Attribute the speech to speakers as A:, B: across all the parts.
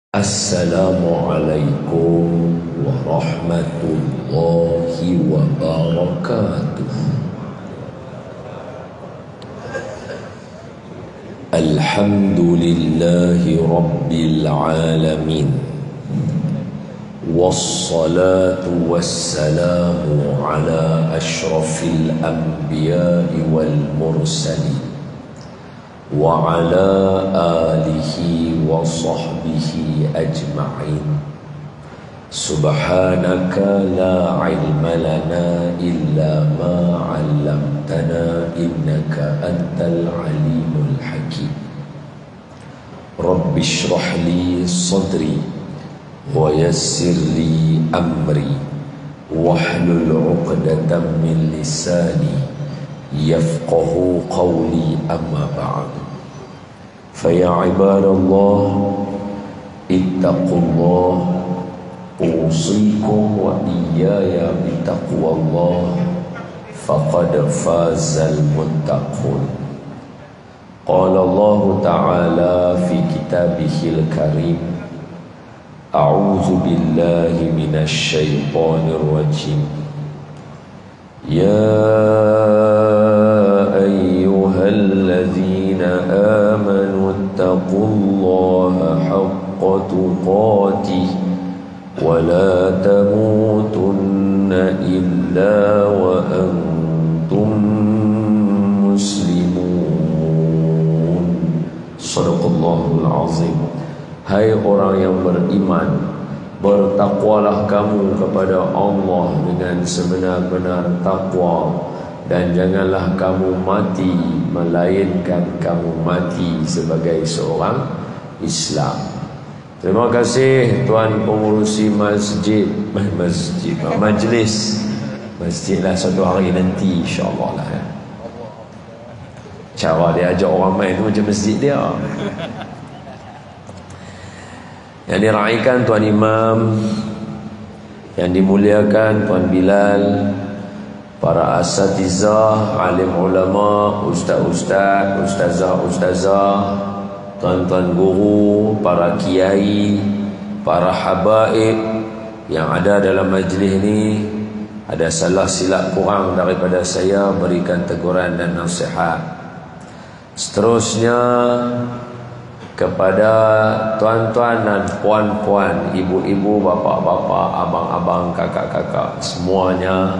A: Assalamualaikum warahmatullahi wabarakatuh. Alhamdulillahi rabbil alamin. Wassalatu wassalamu ala ashrafil anbiya'i wal mursalin wa ala alihi wa sahbihi ajma'in. Subhanaka la ilma lana illa ma 'allamtana innaka antal alimul hakim. Rabbi shrah li sadri wa yassir li amri wahlul 'uqdatam min lisani yafqahu qawli amma ba'd. Faya ibadallah ittaqullah usikum wa iyaya bitaqwallah faqad fazal muttaqun. Qala Allah ta'ala fi kitabihil karim, a'udzu billahi minasy syaithanir rajim. Ya ayyuhalladzina amanu ittaqullaha haqqa tuqatih wa la tamutunna illa wa antum muslimun. Shadaqallahul azim. Hai orang yang beriman, bertakwalah kamu kepada Allah dengan sebenar-benar takwa, dan janganlah kamu mati melainkan kamu mati sebagai seorang Islam. Terima kasih Tuan Pengurusi Majlis Masjidlah satu hari nanti insyaAllah lah ya. Cara dia ajak orang main tu macam masjid dia. Yang diraikan Tuan Imam, yang dimuliakan Tuan Bilal, para asatizah, alim ulama, ustaz-ustaz, ustazah-ustazah, tuan-tuan guru, para kiai, para habaib yang ada dalam majlis ini. Ada salah silap kurang daripada saya, berikan teguran dan nasihat. Seterusnya kepada tuan-tuan dan puan-puan, ibu-ibu, bapa-bapa, abang-abang, kakak-kakak, semuanya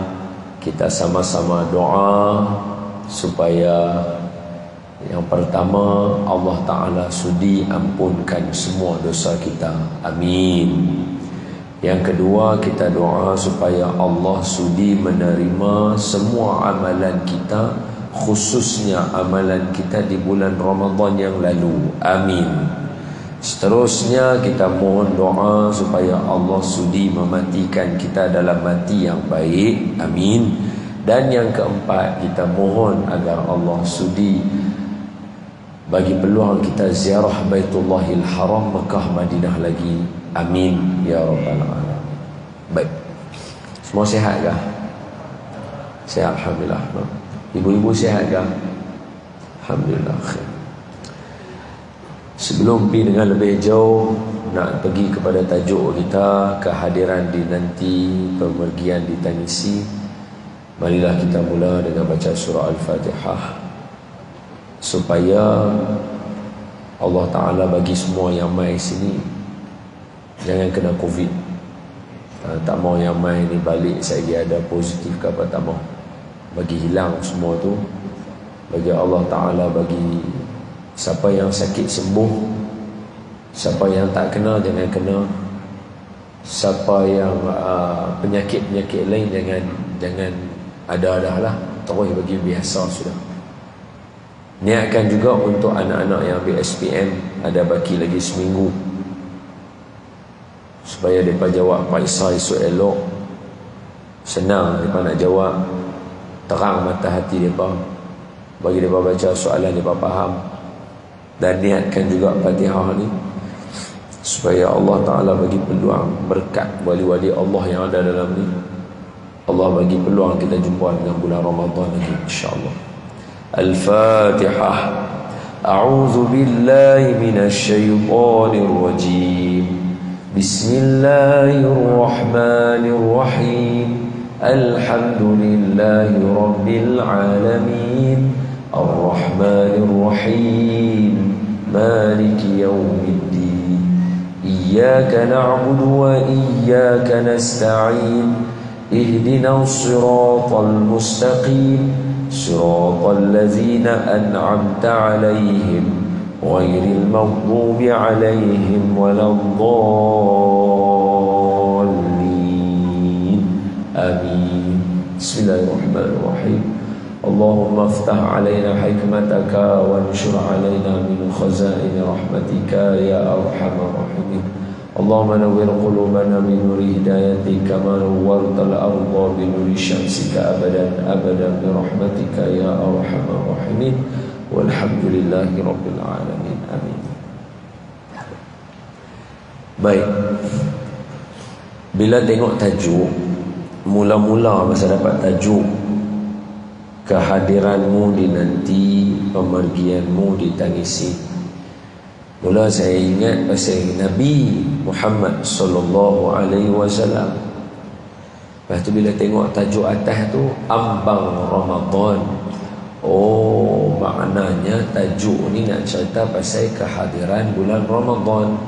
A: kita sama-sama doa supaya yang pertama Allah Ta'ala sudi ampunkan semua dosa kita, amin. Yang kedua, kita doa supaya Allah sudi menerima semua amalan kita, khususnya amalan kita di bulan Ramadan yang lalu, amin. Seterusnya kita mohon doa supaya Allah sudi mematikan kita dalam mati yang baik, amin. Dan yang keempat, kita mohon agar Allah sudi bagi peluang kita ziarah Baitullahil Haram, Mekah, Madinah lagi, amin ya rabbal alamin. Baik, semua sihat kah? Sihat, alhamdulillah. Ibu-ibu sihat kah? Alhamdulillah. Sebelum pergi dengan lebih jauh, nak pergi kepada tajuk kita, kehadiran di nanti pemergian di Tangisi. Marilah kita mula dengan baca surah Al-Fatihah, supaya Allah Ta'ala bagi semua yang mai sini jangan kena Covid. Tak mau yang mai ni balik saya ada positif ke apa, tak mau. Bagi hilang semua tu. Bagi Allah Ta'ala bagi siapa yang sakit sembuh, siapa yang tak kena jangan kena, siapa yang penyakit-penyakit lain jangan ada lah, terus bagi biasa sudah. Niatkan juga untuk anak-anak yang ambil SPM, ada baki lagi seminggu, supaya mereka jawab Paisah esok elok, senang mereka nak jawab, terang mata hati mereka, bagi mereka baca soalan mereka faham. Dan niatkan juga Fatihah ni supaya Allah Ta'ala bagi peluang berkat wali-wali Allah yang ada dalam ni. Allah bagi peluang kita jumpa dengan bulan Ramadan lagi insyaAllah. Al-Fatihah. A'udzu billahi minasy syaithanir rajim. Bismillahirrahmanirrahim. Alhamdulillahi Rabbil Alamin. Ar-Rahmanir-Rahim. Maliki yawmiddin. Iyyaka na'budu wa iyyaka nasta'in. Ihdinas siratal mustaqim. Siratal ladzina an'amta 'alaihim ghairil maghdubi 'alaihim waladdallin. Amin. Bismillahirrahmanirrahim. Allahumma aftah 'alaina hikmataka wa anshur 'alaina min khazaini rahmatika ya arhamar rahimin. Allahumma nawwir qulubana bi nuri hidayatika kama nawwartal arda bi nuri syamsika abadan abadan bi rahmatika ya arhamar rahimin. Walhamdulillahi rabbil alamin. Amin. Baik. Bila tengok tajuk, mula-mula masa dapat tajuk, kehadiranmu dinanti, pemergianmu ditangisi, mula saya ingat pasal Nabi Muhammad sallallahu alaihi wasallam. Lepas tu bila tengok tajuk atas tu, ambang Ramadan. Oh, maknanya tajuk ni nak cerita pasal kehadiran bulan Ramadan.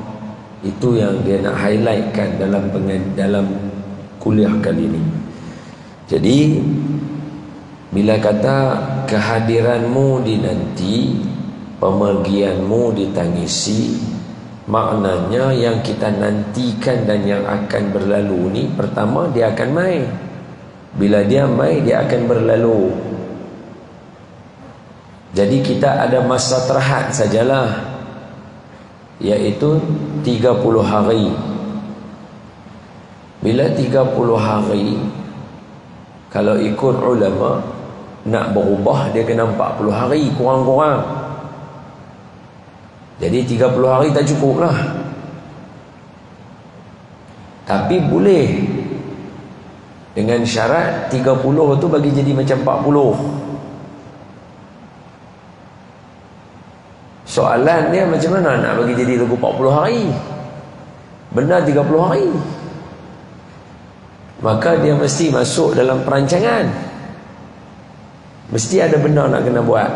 A: Itu yang dia nak highlightkan dalam kuliah kali ini. Jadi bila kata kehadiranmu dinanti, pemergianmu ditangisi, maknanya yang kita nantikan dan yang akan berlalu ni, pertama dia akan mai. Bila dia mai, dia akan berlalu. Jadi kita ada masa terhad sajalah, iaitu 30 hari. Bila 30 hari, kalau ikut ulama, nak berubah dia kena 40 hari kurang-kurang. Jadi 30 hari tak cukup lah. Tapi boleh, dengan syarat 30 tu bagi jadi macam 40. Soalan dia macam mana nak bagi jadi lagu 40 hari? Benar 30 hari. Maka dia mesti masuk dalam perancangan. Mesti ada benda nak kena buat.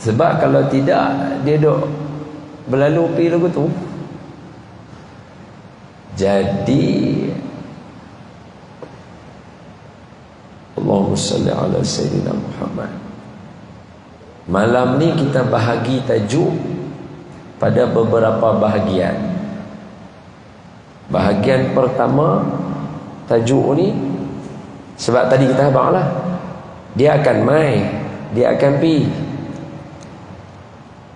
A: Sebab kalau tidak, dia duk berlalu pergi lagu tu. Jadi Allahumma salli ala Sayyidina Muhammad. Malam ni kita bahagi tajuk pada beberapa bahagian. Bahagian pertama tajuk ni, sebab tadi kita habaq lah, dia akan mai, dia akan pi.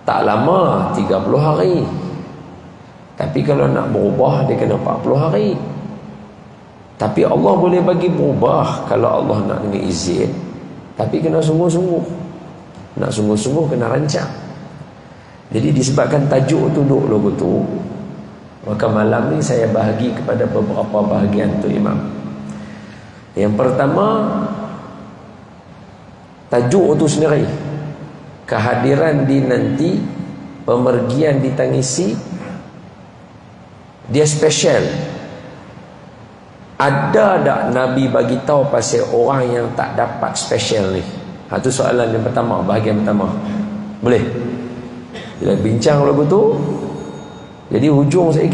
A: Tak lama, 30 hari. Tapi kalau nak berubah, dia kena 40 hari. Tapi Allah boleh bagi berubah kalau Allah nak dengan izin. Tapi kena sungguh-sungguh. Nak sungguh-sungguh kena rancang. Jadi disebabkan tajuk tu duduk logo tu, maka malam ni saya bahagi kepada beberapa bahagian tu Imam. Yang pertama, tajuk tu sendiri, kehadiran dinanti, pemergian ditangisi. Dia special. Ada tak Nabi bagi tahu pasal orang yang tak dapat special ni? Itu soalan yang pertama, bahagian pertama. Boleh? Bila bincang lagu tu, jadi hujung saya,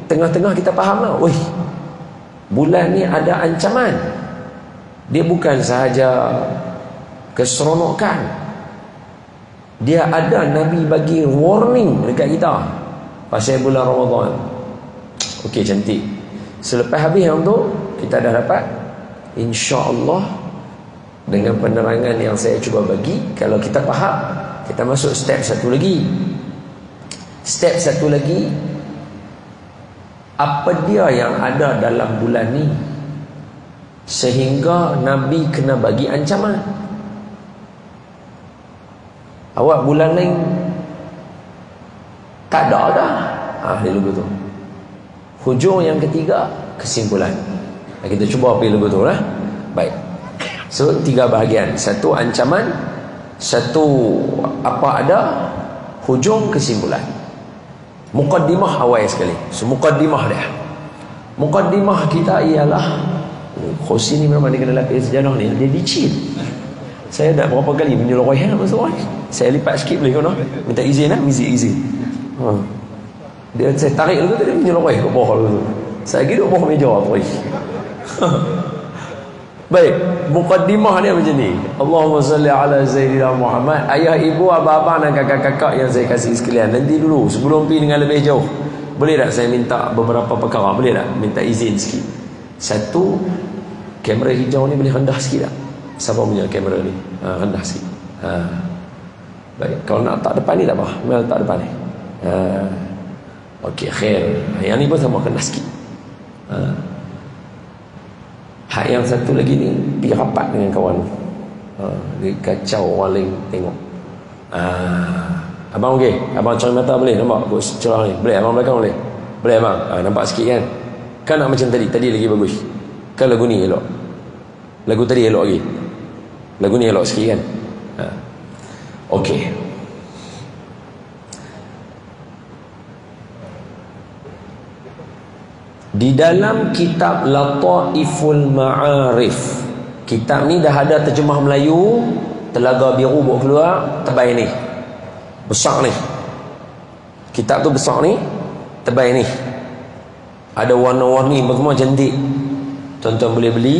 A: tengah-tengah kita faham lah, wih, bulan ni ada ancaman. Dia bukan sahaja keseronokan, dia ada Nabi bagi warning dekat kita pasal bulan Ramadan. Okey, cantik. Selepas habis yang tu, kita dah dapat, insya-Allah, dengan penerangan yang saya cuba bagi, kalau kita faham, kita masuk step satu lagi. Step satu lagi, apa dia yang ada dalam bulan ni sehingga Nabi kena bagi ancaman? Awak bulan lain tak ada dah. Dia lugu tu. Hujung yang ketiga, kesimpulan. Kita cuba pergi lugu tu lah. Baik. So 3 bahagian. Satu ancaman, satu apa ada, hujung kesimpulan. Muqaddimah awal sekali. So muqaddimah dia. Muqaddimah kita ialah Khosi ni memang dia kena lapis sejarah ni. Dia licin. Saya dah berapa kali menyeloroi masuk orang. Saya lipat sikit boleh kena. Minta izin lah, izin. Dia saya tarik dulu dia menyeloroi ke bawah dulu. Saya pergi duduk bawah meja terus. Baik, muqaddimah dia macam ni. Allahumma salli ala Sayyidina Muhammad. Ayah, ibu, abang-abang dan kakak-kakak yang saya kasih sekalian, nanti dulu sebelum pergi dengan lebih jauh, boleh tak saya minta beberapa perkara? Boleh tak? Minta izin sikit. Satu, kamera hijau ni boleh rendah sikit tak? Siapa punya kamera ni? Rendah sikit. Baik, kalau nak tak depan ni tak apa. Mel tak depan ni. Okey, khair. Yang ni pun sama, rendah sikit. Hak yang satu lagi ni, pergi rapat dengan kawan. Dia kacau orang lain tengok. Abang okey? Abang cermin mata boleh? Nampak cerah ni? Boleh? Abang belakang boleh? Boleh abang? Nampak sikit kan? Kan nak macam tadi? Tadi lagi bagus. Kan lagu ni elok? Lagu tadi elok lagi? Lagu ni elok sikit kan? Okey. Di dalam kitab Lataiful Ma'arif, kitab ni dah ada terjemah Melayu. Telaga Biru bawa keluar, tebal ni, besar ni. Kitab tu besar ni, tebal ni, ada warna-warni semua cantik. Tuan-tuan boleh beli.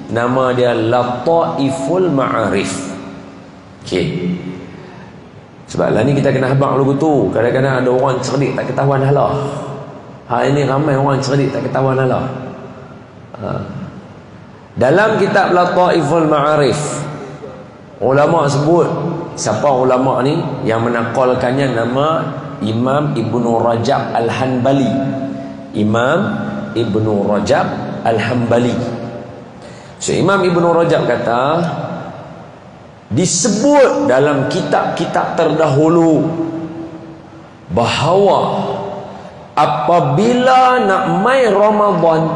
A: Nama dia Lataiful Ma'arif. Okey. Sebab lah ni kita kena habaq lagu tu. Kadang-kadang ada orang cerdik tak ketahuan halah. Hari ini ramai orang cerdik tak ketahuan Allah. Dalam kitab Lataiful Ma'arif, ulama sebut, siapa ulama ni yang menakalkannya? Nama Imam Ibnu Rajab Al-Hanbali. Imam Ibnu Rajab Al-Hanbali. So Imam Ibnu Rajab kata, disebut dalam kitab-kitab terdahulu bahawa apabila nak mai Ramadan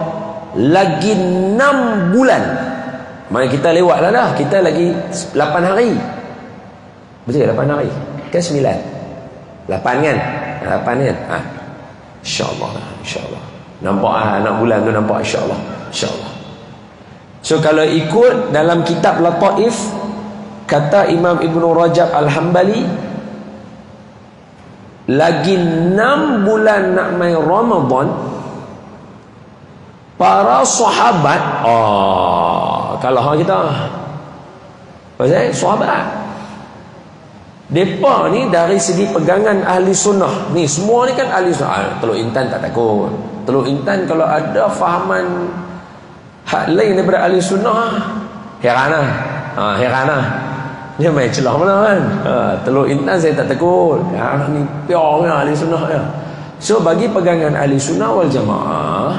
A: lagi 6 bulan, mana kita lewat lah dah, kita lagi 8 hari. Betul 8 hari ke 9? 8 kan? 8 kan? InsyaAllah, insyaAllah. Nampak anak bulan tu, nampak insyaAllah, insyaAllah. So kalau ikut dalam kitab Lataif, kata Imam Ibnu Rajab Al-Hanbali, lagi 6 bulan nak main Ramadan, para sahabat, kalau hang kita pasal sahabat, depa ni dari segi pegangan ahli sunnah ni, semua ni kan ahli sunnah. Teluk Intan tak takut. Teluk Intan kalau ada fahaman hak lain daripada ahli sunnah, heran lah. Dia main celah mana kan? Teluk Intan saya tak takut. Ni pure ahli sunnah ya. So bagi pegangan ahli sunnah wal jamaah,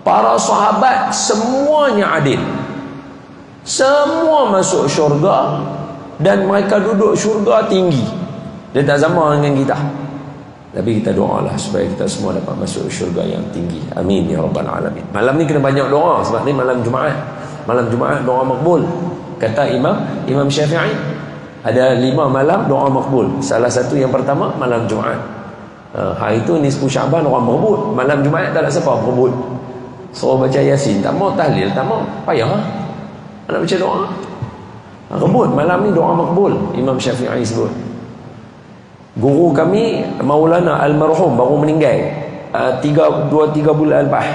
A: para sahabat semuanya adil. Semua masuk syurga dan mereka duduk syurga tinggi. Dia tak sama dengan kita. Tapi kita doalah supaya kita semua dapat masuk syurga yang tinggi. Amin ya rabbal alamin. Malam ni kena banyak doa sebab ni malam Jumaat. Malam Jumaat doa makbul. Kata Imam Syafi'i, ada 5 malam doa makbul. Salah satu yang pertama malam Jumaat. Hari itu nisfu Syaban orang berebut. Malam Jumaat tak ada siapa berebut. Suruh baca Yasin, tak mau tahlil, tak mau, payah nak baca doa. Rebut malam ni doa makbul. Imam Syafi'i sebut. Guru kami Maulana Almarhum baru meninggal 2-3 bulan lepas,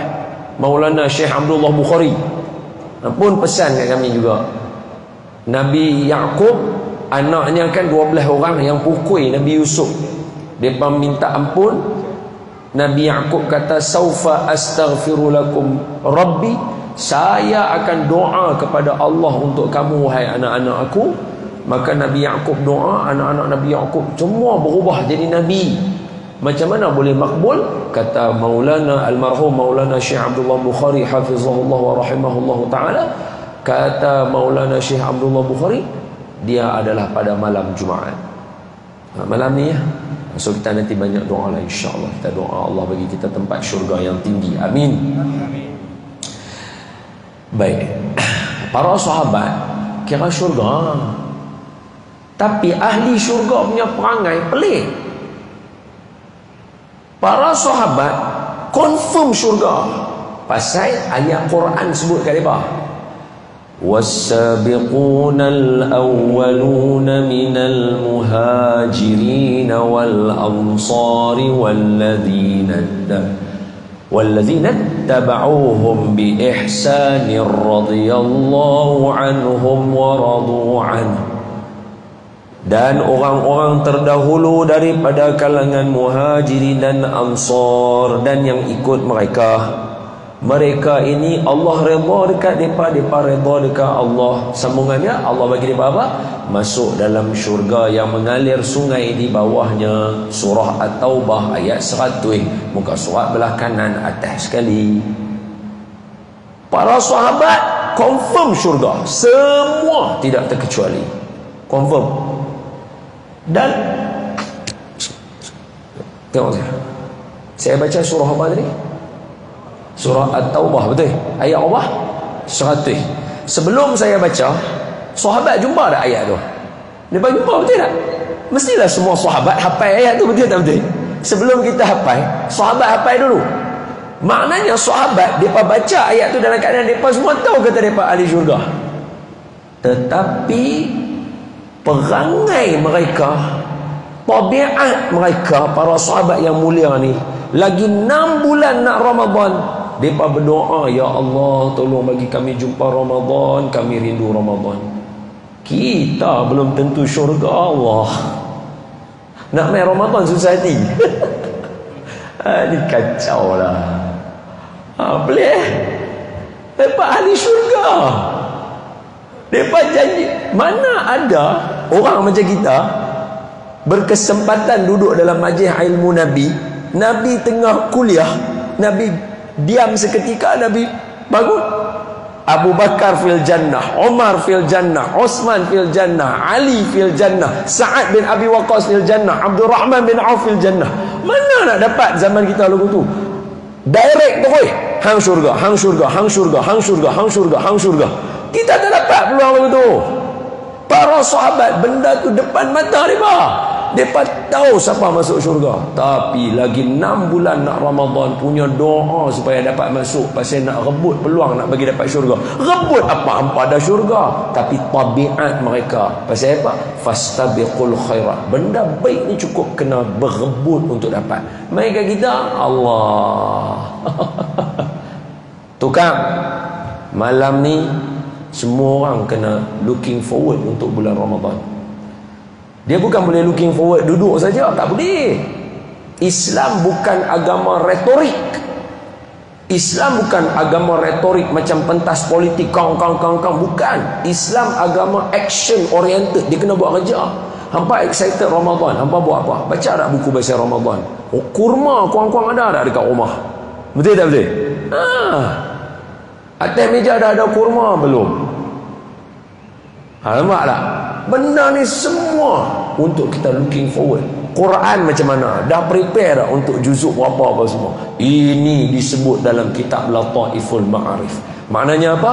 A: Maulana Syekh Abdullah Bukhari pun pesan kat kami juga. Nabi Yaqub anaknya kan 12 orang yang pukul Nabi Yusuf. Dia minta ampun. Nabi Yaqub kata, saufa astaghfiru lakum rabbi, saya akan doa kepada Allah untuk kamu wahai anak-anak aku. Maka Nabi Yaqub doa, anak-anak Nabi Yaqub semua berubah jadi nabi. Macam mana boleh makbul? Kata Maulana Almarhum Maulana Syekh Abdullah Bukhari hafizahullah wa rahimahullah ta'ala, kata Maulana Syekh Abdullah Bukhari, dia adalah pada malam Jumaat. Malam ni ya. So kita nanti banyak doa lah, insyaAllah. Kita doa Allah bagi kita tempat syurga yang tinggi. Amin. Baik. Para sahabat kira syurga, tapi ahli syurga punya perangai pelik. Para sahabat confirm syurga pasal ayat Quran sebut kat depa. والسابقون الأولون من المهاجرين والأنصار والذين اتبعوهم بإحسان رضي الله عنهم ورضوا عنه. Dan orang-orang terdahulu daripada kalangan muhajirin dan ansar dan yang ikut mereka ini Allah redha dekat depa, depa redha dekat Allah. Sambungannya Allah bagi depa apa? Masuk dalam syurga yang mengalir sungai di bawahnya. Surah At-Taubah ayat 100, muka surat belah kanan atas sekali. Para sahabat confirm syurga, semua tidak terkecuali confirm. Dan tengok saya baca surah apa tadi? Surah At-Taubah, betul? Ayat apa? 100. Sebelum saya baca, sahabat jumpa tak ayat tu? Mereka jumpa, betul tak? Mestilah semua sahabat hafal ayat tu, betul tak betul? Sebelum kita hafal, sahabat hafal dulu. Maknanya sahabat, mereka baca ayat tu dalam keadaan mereka semua tahu kata mereka ahli syurga. Tetapi perangai mereka, tabiat mereka, para sahabat yang mulia ni, lagi 6 bulan nak Ramadan, mereka berdoa, ya Allah tolong bagi kami jumpa Ramadan, kami rindu Ramadan. Kita belum tentu syurga Allah, nak main Ramadan susah hati. Ini kacau lah. Boleh mereka ahli syurga. Mereka janji. Mana ada orang macam kita berkesempatan duduk dalam majlis ilmu Nabi, Nabi tengah kuliah, Nabi diam seketika, Nabi bangun. Abu Bakar fil jannah, Umar fil jannah, Osman fil jannah, Ali fil jannah, Sa'ad bin Abi Waqqas fil jannah, Abdul Rahman bin Auf fil jannah. Mana nak dapat zaman kita lagu tu? Direct terus hang syurga, hang syurga, hang syurga, hang syurga, hang syurga, hang syurga. Kita tak dapat peluang lagu tu. Para sahabat benda tu depan mata mereka. Mereka tahu siapa masuk syurga. Tapi lagi 6 bulan nak Ramadan, punya doa supaya dapat masuk. Pasal nak rebut peluang nak bagi dapat syurga. Rebut apa? Hampa ada syurga. Tapi tabiat mereka, pasal apa? Fastabiqul khairat. Benda baik ni cukup kena berebut untuk dapat. Mereka kita, Allah. Tukang, malam ni semua orang kena looking forward untuk bulan Ramadan. Dia bukan boleh looking forward duduk saja, tak boleh. Islam bukan agama retorik. Islam bukan agama retorik macam pentas politik kang, bukan. Islam agama action oriented. Dia kena buat kerja. Hampa excited Ramadan, hampa buat apa? Baca tak buku bahasa Ramadan? Oh, kurma kuang-kuang ada tak dekat rumah? Betul tak betul? Atas meja dah ada kurma belum? Nampak tak? Benda ni semua untuk kita looking forward. Quran macam mana? Dah prepare tak untuk juzuk berapa apa semua? Ini disebut dalam kitab Lataiful Ma'arif. Maknanya apa?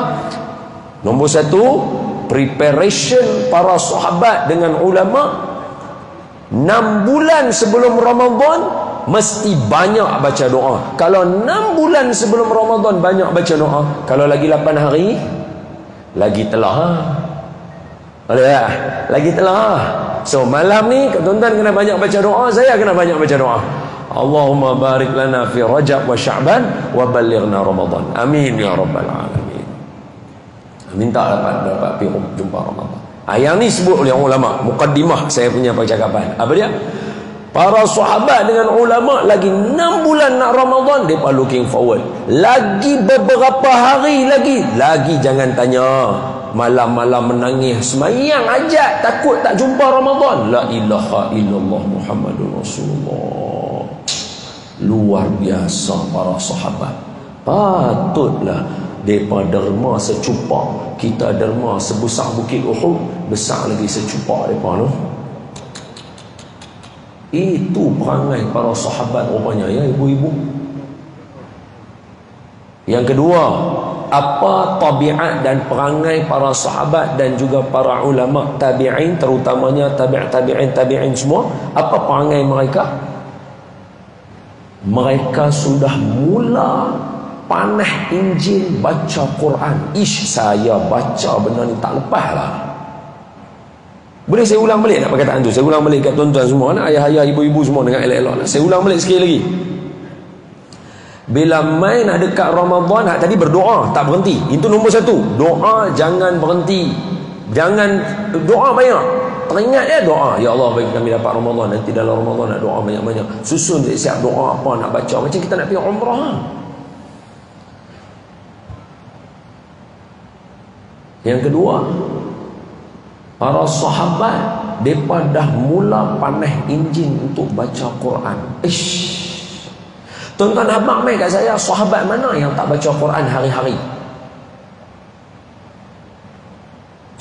A: Nombor 1, preparation para sahabat dengan ulama. 6 bulan sebelum Ramadan mesti banyak baca doa. Kalau 6 bulan sebelum Ramadan banyak baca doa, kalau lagi 8 hari lagi telah. Lagi telah. So malam ni tuan-tuan kena banyak baca doa, saya kena banyak baca doa. Allahumma barik lana fi Rajab wa Sya'ban wa balighna Ramadan. Amin ya rabbal alamin. Minta dapat pergi jumpa Ramadan. Yang ni sebut oleh ulama, mukaddimah saya punya percakapan. Apa dia? Para sahabat dengan ulama lagi 6 bulan nak Ramadan, mereka looking forward. Lagi beberapa hari lagi jangan tanya. Malam-malam menangis, semayang hajat, takut tak jumpa Ramadan. La ilaha illallah Muhammadur Rasulullah. Luar biasa para sahabat. Patutlah mereka derma secupak. Kita derma sebesar bukit Uhud, besar lagi secupak mereka tu. Itu perangai para sahabat rupanya, ya ibu-ibu. Yang kedua, apa tabiat dan perangai para sahabat dan juga para ulama tabi'in, terutamanya tabi'in semua, apa perangai mereka? mereka sudah mula panah Injil baca Quran. Saya baca benda ni tak lepas lah. Boleh saya ulang balik nak perkataan tu? Saya ulang balik kat tuan-tuan semua, nak ayah-ayah, ibu-ibu semua dengan elok-elok. Saya ulang balik sekali lagi. Bila main nak dekat Ramadan, tadi berdoa tak berhenti. Itu nombor satu. Doa jangan berhenti. Jangan doa banyak. Teringat ya doa. Ya Allah bagi kami dapat Ramadan. Nanti dalam Ramadan nak doa banyak-banyak. Susun siap doa apa nak baca. Macam kita nak pergi umrah. Yang kedua, para sahabat mereka dah mula panah Injil untuk baca Quran. Tuan-tuan abang mai kat saya, sahabat mana yang tak baca Quran hari-hari?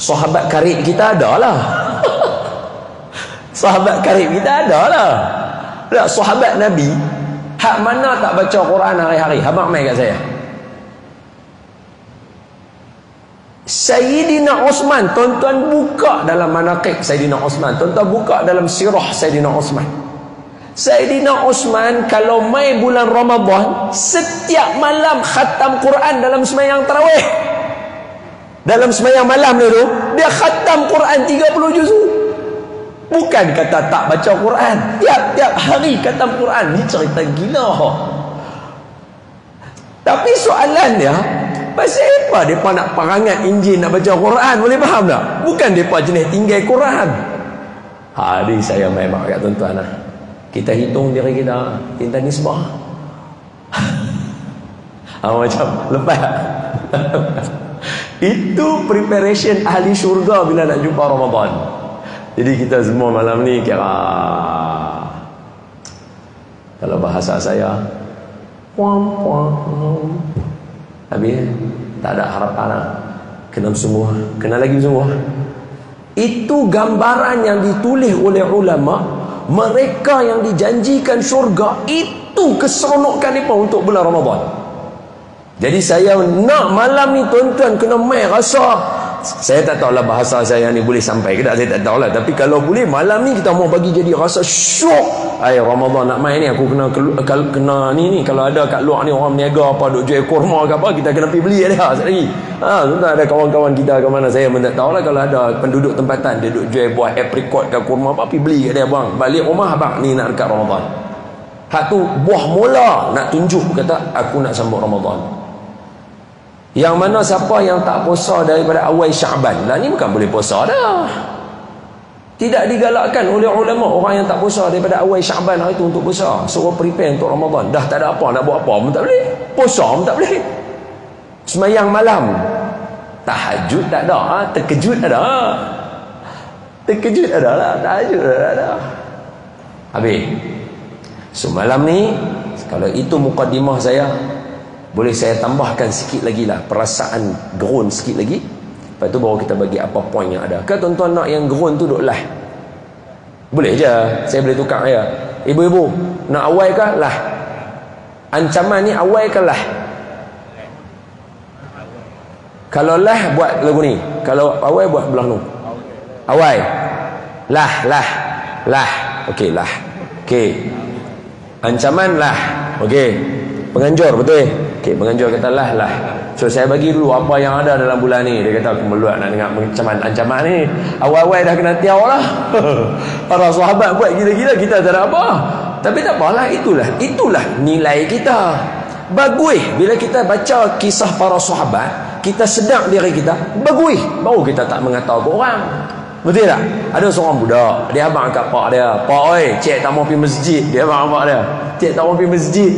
A: Sahabat karib kita ada lah. Sahabat karib kita ada lah. Tak, sahabat Nabi hak mana tak baca Quran hari-hari? Abang mai kat saya. Sayyidina Osman, tuan-tuan buka dalam manaqib Sayyidina Osman, tuan-tuan buka dalam sirah Sayyidina Osman. Sayyidina Osman kalau mai bulan Ramadan, setiap malam khatam Quran dalam sembahyang tarawih. Dalam sembahyang malam tu, dia khatam Quran 30 juzuk. Bukan kata tak baca Quran, tiap-tiap hari khatam Quran. Ni cerita gila. Tapi soalan dia, pasal apa mereka nak perangat Injil nak baca Quran? Boleh faham tak? Bukan mereka jenis tinggal Quran. Hari saya main mak kat tuan-tuan lah. Kita hitung diri kita, kita nisbah. Macam lepas. Itu preparation ahli syurga bila nak jumpa Ramadan. Jadi kita semua malam ni kira, kalau bahasa saya, habis tak ada harapan lah. Kena semua, kena lagi semua. Itu gambaran yang ditulis oleh ulama. Mereka yang dijanjikan syurga, itu keseronokan mereka untuk bulan Ramadan. Jadi saya nak malam ni tuan-tuan kena main rasa. Saya tak tahulah bahasa saya ni boleh sampai ke tak, saya tak tahulah. Tapi kalau boleh malam ni kita mau bagi jadi rasa syok. Ramadan nak main ni aku kena ni kalau ada kat luar ni orang niaga apa duk jual kurma ke apa, kita kena pergi beli dia sekali lagi. Tuan-tuan ada kawan-kawan kita ke mana, saya pun tak tahulah. Kalau ada penduduk tempatan dia duk jual buah apricot ke kurma apa, pergi beli kat dia bang. Balik rumah abang ni nak dekat Ramadan. Hak tu buah mula nak tunjuk kata aku nak sambut Ramadan. Yang mana siapa yang tak puasa daripada awal Syaban, lah ni bukan boleh puasa dah. Tidak digalakkan oleh ulama orang yang tak puasa daripada awal Syaban hari itu untuk puasa. Suruh prepare untuk Ramadan. Dah tak ada apa nak buat apa pun tak boleh. Puasa pun tak boleh. Semayang malam, tahajud tak ada, terkejut ada. Terkejut ada lah, tahajud ada. Habis. So malam ni, kalau itu mukadimah saya, boleh saya tambahkan sikit lagi lah, perasaan gerun sikit lagi. Lepas tu baru kita bagi apa poin yang ada. Ke tuan-tuan nak yang gerun tu duk lah? Boleh je, saya boleh tukar ya. Ibu-ibu nak awal ke lah? Ancaman ni awal ke lah? Kalau lah buat lagu ni, kalau awal buat belah nu. Awal. Lah. Okey lah. Okey. Ancaman lah. Okey. Penganjur betul. Okey, penganjur kata lah. So saya bagi dulu apa yang ada dalam bulan ni. Dia kata aku meluat nak dengar ancaman ni. Awal-awal dah kena tiaw lah. Para sahabat buat gila-gila, kita tak ada apa. Tapi tak apalah, itulah nilai kita. Bagus bila kita baca kisah para sahabat, kita sedar diri kita, bagus. Baru kita tak mengatakan ke orang. Betul tak? Ada seorang budak, dia abang kat pak dia, "Pak oi, cik tak mau pergi masjid." Dia abang pak dia, "Cik tak mau pergi masjid."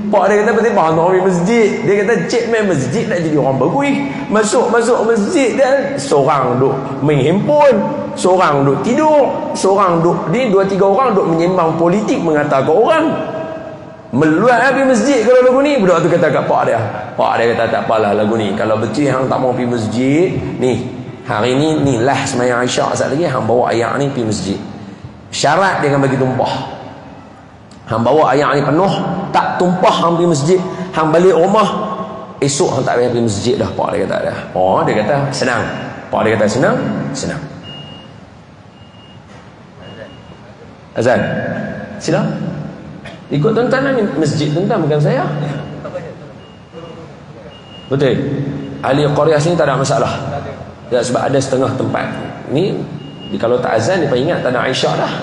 A: Pak dia kata, "Betul bang, tak mau pergi masjid." Dia kata, "Cik main masjid nak jadi orang bagus." Masuk masjid dia, seorang duk main handphone, seorang duk tidur, seorang duk ni, 2-3 orang duk menyembang politik, mengatakan orang. Meluat habis masjid kalau lagu ni. Budak tu kata kat pak dia. Pak dia kata, "Tak apalah lagu ni. Kalau betul hang tak mau pergi masjid, ni hari ni lah sembahyang Isyak sekejap lagi, hang bawa ayak ni pergi masjid. Syarat dia akan bagi tumpah. Hang bawa ayak ni penuh, tak tumpah hang pergi masjid, hang balik rumah, esok hang tak payah pergi masjid dah." Pak dia kata dia. Oh, dia kata senang. Pak dia kata senang. Azan. Sila. Ikut tuan-tuan ni masjid tuan-tuan, bukan saya. Betul. Ahli qaryah sini tak ada masalah. Ya, sebab ada setengah tempat ni kalau tak azan dia ingat tanah Aisyah dah.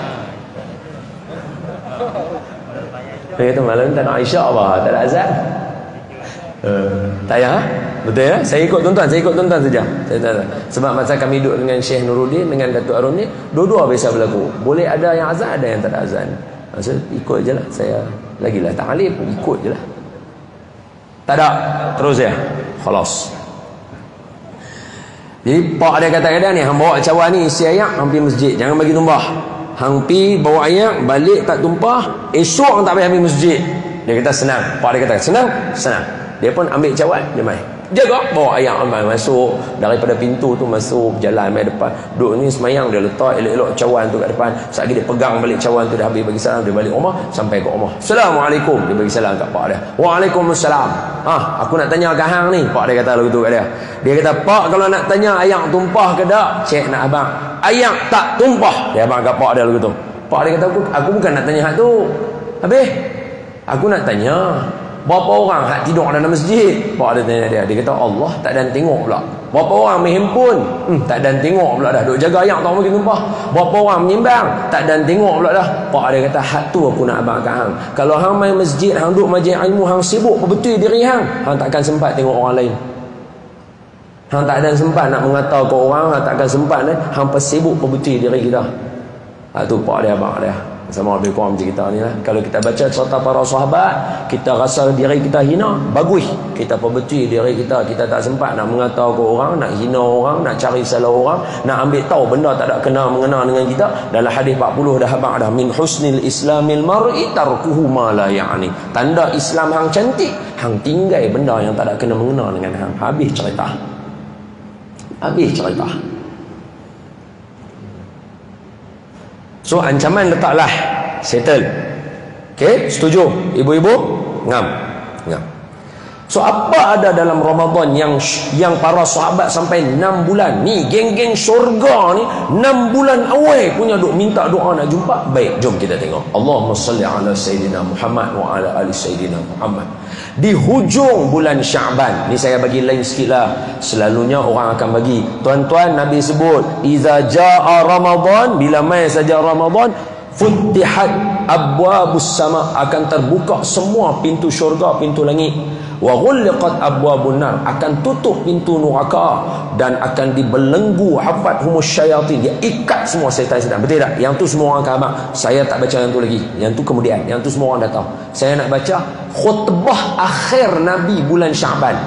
A: Dia kata malam tanah Aisyah apa? Tak ada azan. Tak payah. Betul ya? Saya ikut tuan-tuan saja. Sebab masa kami duduk dengan Syekh Nuruddin dengan Datuk Arun ni, dua-dua biasa berlaku. Boleh ada yang azan, ada yang tak ada azan. Maksud ikut je lah. Saya lagilah ta'alim, ikut je lah. Tak ada, terus ya. Khalas. Jadi pak dia kata-kata ni, hang bawa cawan ni isi ayak, hang pergi masjid, jangan bagi tumpah. Hang pergi bawa ayak, balik tak tumpah, esok hang tak payah pergi masjid. Dia kata senang. Pak dia kata senang. Dia pun ambil cawan, dia main. Jaga, bawa ayak masuk daripada pintu tu, masuk jalan mai depan. Duk ni semayang, dia letak elok-elok cawan tu kat depan. Sekali dia pegang balik cawan tu, dah habis bagi salam, dia balik rumah, sampai ke rumah. Assalamualaikum, dia bagi salam kat pak dia. Waalaikumsalam. Aku nak tanya kat hang ni, pak dia kata begitu kat dia. Dia kata, "Pak, kalau nak tanya ayak tumpah ke tak?" Cek nak abang. "Ayak tak tumpah." Dia abang kat pak dia begitu. Pak dia kata, aku bukan nak tanya hak tu. Habis aku nak tanya, berapa orang hak tidur dalam masjid? Pak dia tanya dia. Dia kata, "Allah tak dan tengok pula." "Berapa orang main handphone?" Tak dan tengok pula dah. Duk jaga ayak tak bagi tumpah. "Berapa orang menyimbang?" Tak dan tengok pula dah. Pak dia kata, "Hak tu aku nak abang kat hang. Kalau hang main masjid, hang duk majlis ilmu, hang sibuk perbetul diri hang takkan sempat tengok orang lain. Hang tak ada sempat nak mengata ke orang, hang takkan sempat hang persibuk perbetul diri kita." Hak tu pak dia, abang dia. Sama lebih kurang macam kita ni lah. Kalau kita baca cerita para sahabat, kita rasa diri kita hina, bagus. Kita perbetul diri kita. Kita tak sempat nak mengata ke orang, nak hina orang, nak cari salah orang, nak ambil tahu benda tak ada mengena dengan kita. Dalam hadis 40 dah abang dah, min husnil islamil mar'i tarkuhu ma la ya'ni. Tanda Islam hang cantik, hang tinggal benda yang tak ada mengena dengan hang. Habis cerita. So ancaman letaklah, settle. Okey, setuju ibu-ibu? Ngam. So apa ada dalam Ramadan yang para sahabat sampai 6 bulan ni, geng-geng syurga ni 6 bulan awal punya duk minta doa nak jumpa? Baik, jom kita tengok. Allahumma salli ala Sayyidina Muhammad wa ala ali Sayyidina Muhammad. Di hujung bulan Sya'ban ni, saya bagi lain sikit lah. Selalunya orang akan bagi, tuan-tuan Nabi sebut, iza ja'a Ramadan, bila mai saja Ramadan, futihat abwabus sama, akan terbuka semua pintu syurga, pintu langit. Wa ghulqat abwabun nar, akan tutup pintu neraka, dan akan dibelenggu hafathumus syayatin, dia ikat semua syaitan-syaitan. Betul tak? Yang tu semua orang khabar. Saya tak baca yang tu lagi, yang tu kemudian, yang tu semua orang dah tahu. Saya nak baca khutbah akhir Nabi bulan Sya'ban.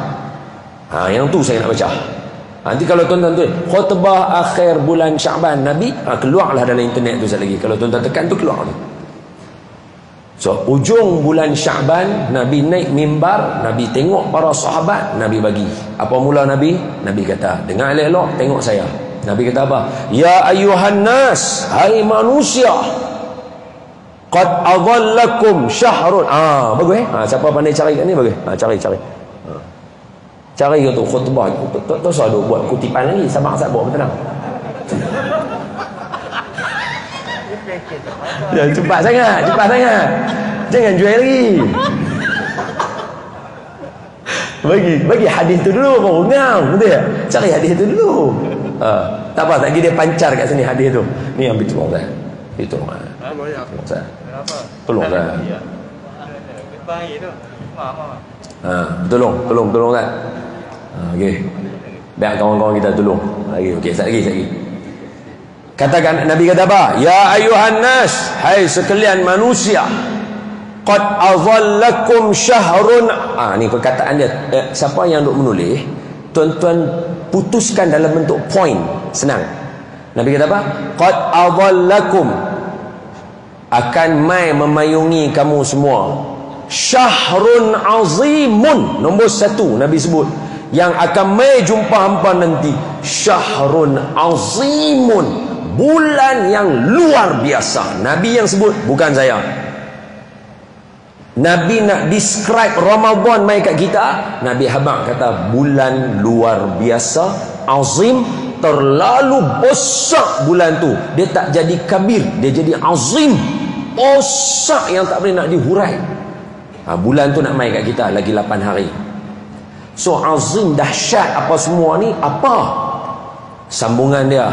A: Yang tu saya nak baca. Nanti kalau tuan-tuan tu khutbah akhir bulan Sya'ban Nabi, keluarlah dalam internet tu sekali lagi. Kalau tuan-tuan tekan tu, keluar tu. So ujung bulan Sya'ban, Nabi naik mimbar, Nabi tengok para sahabat, Nabi bagi. Apa mula Nabi? Nabi kata, dengar elok-elok, tengok saya. Nabi kata apa? Ya ayyuhan nas, hai manusia, qad adhallakum syahrun. Bagus siapa pandai cari kat ni bagus. Cari. Cari tu khutbah. Tak usah duk buat kutipan lagi, sabar buat tenang. Cepat sangat. Jangan jual lagi. Bagi hadis tu dulu, baru ngam, betul tak? Cari hadis tu dulu. Tak apa, tak dia pancar kat sini hadis tu. Ni ambil tolong saya. Tolong saya. Tolong saya. Tolong kan. Okey. Biar kawan-kawan kita tolong. Okey, sat lagi. Katakan, Nabi kata apa? Ya ayuhan nas, hai sekalian manusia, qad azallakum syahrun. Ni perkataan dia. Siapa yang duk menulis, tuan-tuan putuskan dalam bentuk point, senang. Nabi kata apa? Qad azallakum, akan mai memayungi kamu semua, syahrun azimun. Nombor 1 Nabi sebut, yang akan mai jumpa hampa nanti, syahrun azimun, bulan yang luar biasa. Nabi yang sebut, bukan saya. Nabi nak describe Ramadan mai kat kita, Nabi habaq kata bulan luar biasa, azim, terlalu besar bulan tu. Dia tak jadi kabir, dia jadi azim. Osak yang tak boleh nak dihurai. Bulan tu nak main kat kita lagi 8 hari. So azim, dahsyat apa semua ni. Apa sambungan dia?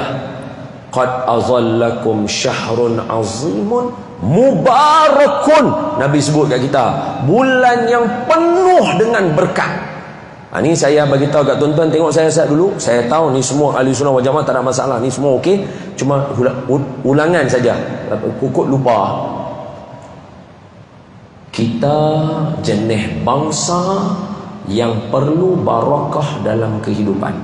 A: Qad azallakum syahrun azimun mubarakun. Nabi sebut kat kita bulan yang penuh dengan berkat. Ni saya bagi tahu kat tuan-tuan, tengok saya saat dulu. Saya tahu ni semua ahli sunnah wal jamaah, tak ada masalah, ni semua okey. Cuma ulangan saja, kukut lupa. Kita jenis bangsa yang perlu barakah dalam kehidupan.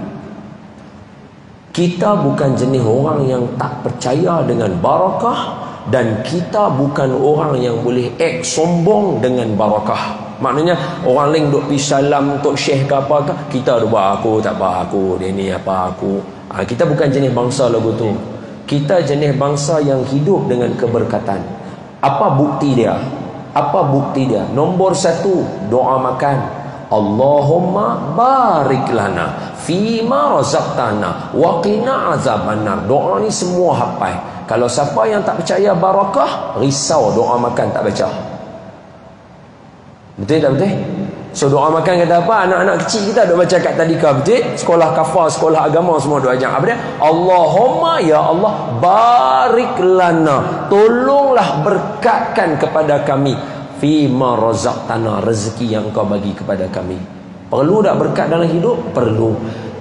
A: Kita bukan jenis orang yang tak percaya dengan barakah, dan kita bukan orang yang boleh sombong dengan barakah. Maknanya orang lain duk pergi salam untuk syekh ke apa ke, kita duk buat aku tak apa, aku dia ni apa aku. Kita bukan jenis bangsa lagu tu. Kita jenis bangsa yang hidup dengan keberkatan. Apa bukti dia? Apa bukti dia? Nombor 1, doa makan. Allahumma barik lana fima razaqtana wa qina azabannar. Doa ni semua hafal. Kalau siapa yang tak percaya barakah, risau doa makan tak baca. Betul tak betul? So doa makan kata apa? Anak-anak kecil kita duk baca kat tadika, betul? Sekolah kafar, sekolah agama semua duk ajar. Apa dia? Allahumma, ya Allah, barik lana, tolonglah berkatkan kepada kami fima razaqtana, rezeki yang kau bagi kepada kami. Perlu tak berkat dalam hidup? Perlu.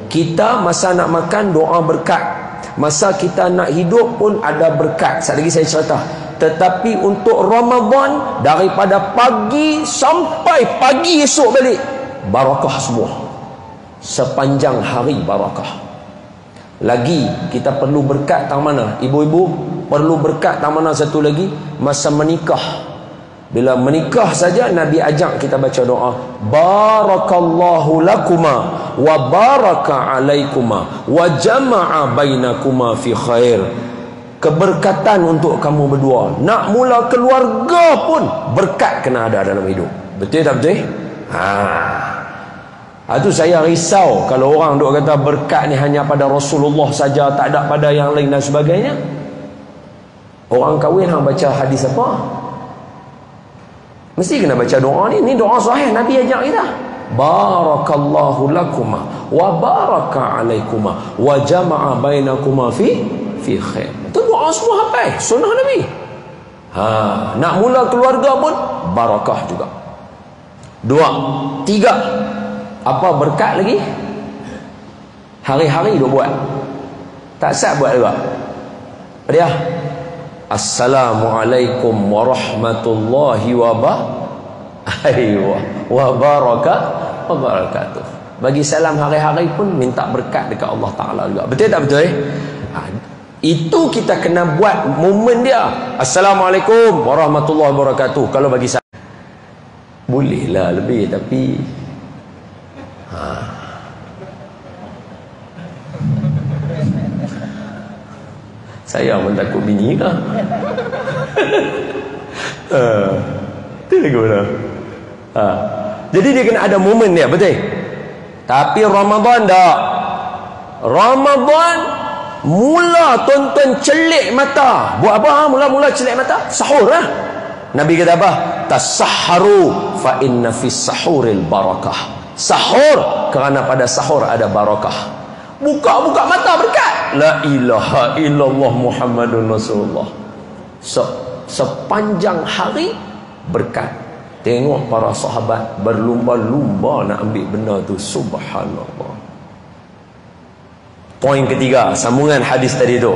A: Kita masa nak makan doa berkat, masa kita nak hidup pun ada berkat. Sekali lagi saya cerita. Tetapi untuk Ramadan, daripada pagi sampai pagi esok balik, barakah semua. Sepanjang hari barakah. Lagi kita perlu berkat tang mana? Ibu-ibu perlu berkat tang mana satu lagi? Masa menikah. Bila menikah saja Nabi ajak kita baca doa, barakallahu lakuma wa baraka alaikuma wa jama'a bainakuma fi khair. Keberkatan untuk kamu berdua. Nak mula keluarga pun berkat kena ada dalam hidup. Betul tak betul? Itu saya risau kalau orang duk kata berkat ni hanya pada Rasulullah saja, tak ada pada yang lain dan sebagainya. Orang kahwin hang baca hadis apa? Mesti kena baca doa ni. Ni doa sahih, Nabi ajak kita. Barakallahu lakuma wa baraka alaikuma wa jama'a bainakuma fi khair. Itu doa semua hafal, sunnah Nabi. Nak mula keluarga pun barakah juga. 2, 3. Apa berkat lagi? Hari-hari duk buat. Tak sat buat juga. Dia Assalamualaikum warahmatullahi wabarakatuh. Bagi salam hari-hari pun minta berkat dekat Allah Ta'ala juga. Betul tak betul? Itu kita kena buat momen dia. Assalamualaikum warahmatullahi wabarakatuh. Kalau bagi salam bolehlah lebih, tapi saya pun takut bini lah. Itu lagu lah. Jadi dia kena ada momen dia, betul? Tapi Ramadan tak. Ramadan mula tuan-tuan celik mata. Buat apa? Mula-mula celik mata? Sahur lah. Nabi kata apa? Tasahharu fa inna fis sahuril barakah. Sahur, kerana pada sahur ada barakah. Buka-buka mata berkat. La ilaha illallah Muhammadun Rasulullah. Sepanjang hari berkat. Tengok para sahabat berlumba-lumba nak ambil benda tu. Subhanallah. Poin ketiga, sambungan hadis tadi tu.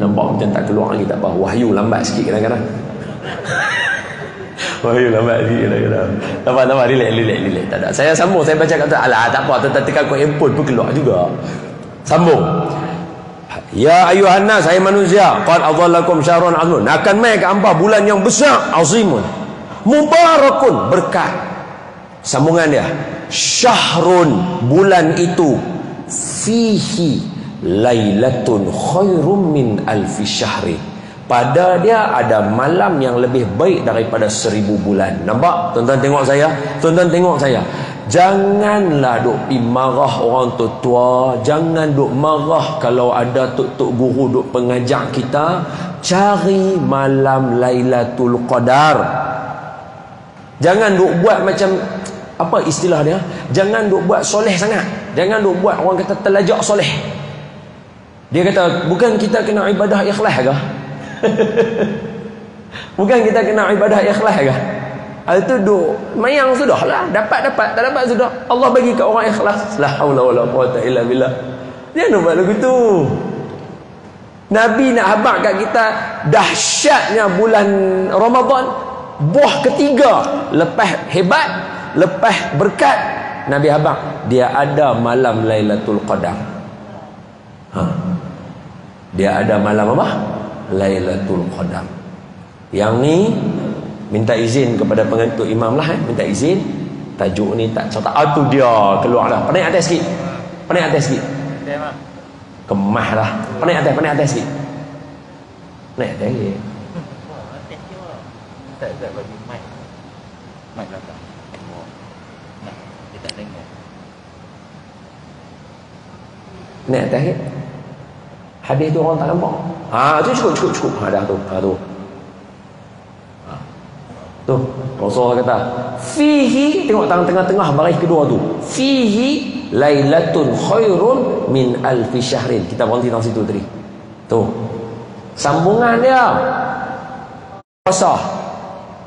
A: Nampak macam tak keluar lagi, tak apa. Wahyu lambat sikit kadang-kadang. Wahyu lambat sikit kadang-kadang. Tak apa, relax. Tak ada. Saya sambung, saya baca kata, alah tak apa, tekan kau handphone pun keluar juga. Sambung. Ya ayuhan nas, hai manusia, qad adhallakum syahrun azmun. Akan mai ke hangpa bulan yang besar, azimun, mubarakun, berkat. Sambungan dia, syahrun, bulan itu, fihi lailatun khairum min alfi syahri. Pada dia ada malam yang lebih baik daripada 1000 bulan. Nampak? Tuan-tuan tengok saya. Janganlah duk pi marah orang tua-tua, jangan duk marah kalau ada tok-tok guru duk pengajar kita. Cari malam Lailatul Qadar. Jangan duk buat macam apa istilah dia? Jangan duk buat soleh sangat. Jangan duk buat orang kata terlajak soleh. Dia kata, bukan kita kena ibadah ikhlas ke? Bukan kita kena ibadah ikhlas ke? Itu duk mayang sudah lah. Dapat, tak dapat sudah. Allah bagi kat orang ikhlas. La haula wala quwata illa billah. Jangan buat lagu tu. Nabi nak habaq kat kita dahsyatnya bulan Ramadan. Buah ketiga lepas hebat, lepas berkat, Nabi habaq dia ada malam Lailatul Qadar. Dia ada malam apa? Lailatul Qadar. Yang ni minta izin kepada pengantuk imam lah, minta izin. Tajuk ni tak catat. Tu dia keluar dah. Penaik atas sikit. Penaik atas sikit. Kemah lah. Penaik atas sikit. Penaik atas sikit.
B: Tak bagi mic. Mic belakang. Nah, dia tak dengar.
A: Naik atas sikit. Hadis tu orang tak nampak. Tu cukup. Dah tu. Tu, Rasulullah kata, fihi, tengok tengah-tengah baris kedua tu. Fihi lailatun khairun min alfi syahrin. Kita berhenti dalam situ tadi. Tu. Sambungan dia. Puasa.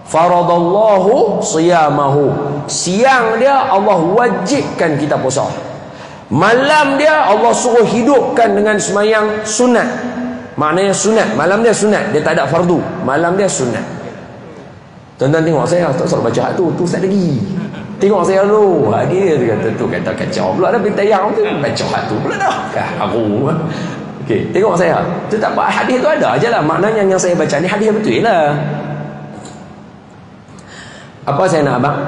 A: Faradallahu siyamahu. Siang dia Allah wajibkan kita puasa. Malam dia Allah suruh hidupkan dengan semayang sunat. Maknanya sunat. Malam dia sunat. Dia tak ada fardu. Malam dia sunat. Tuan-tuan tengok saya. Tak suruh baca tu. Tu tak lagi. Tengok saya dulu. Dia kata tu kata kacau pula dah. Berita yang tu baca tu pula dah. Aku. Okey, tengok saya. Tu tak apa. Hadis tu ada je lah. Maknanya yang saya baca ni hadis betul lah. Apa saya nak abang?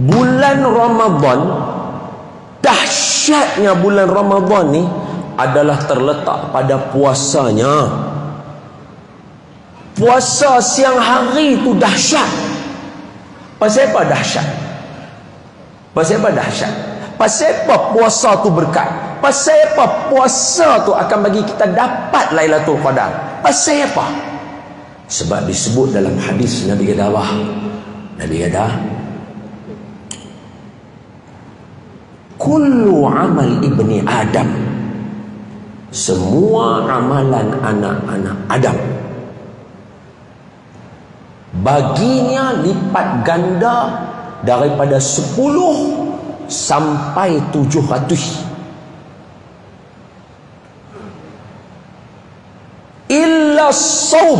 A: Bulan Ramadan, dahsyatnya bulan Ramadan ni adalah terletak pada puasanya. Puasa siang hari tu dahsyat. Pasal apa dahsyat? Pasal apa dahsyat? Pasal apa puasa tu berkat? Pasal apa puasa tu akan bagi kita dapat Lailatul Qadar? Pasal apa? Sebab disebut dalam hadis Nabi kata apa? Nabi kata, kullu amal ibni Adam, semua amalan anak-anak Adam, baginya lipat ganda daripada 10 sampai 700. Illa saum,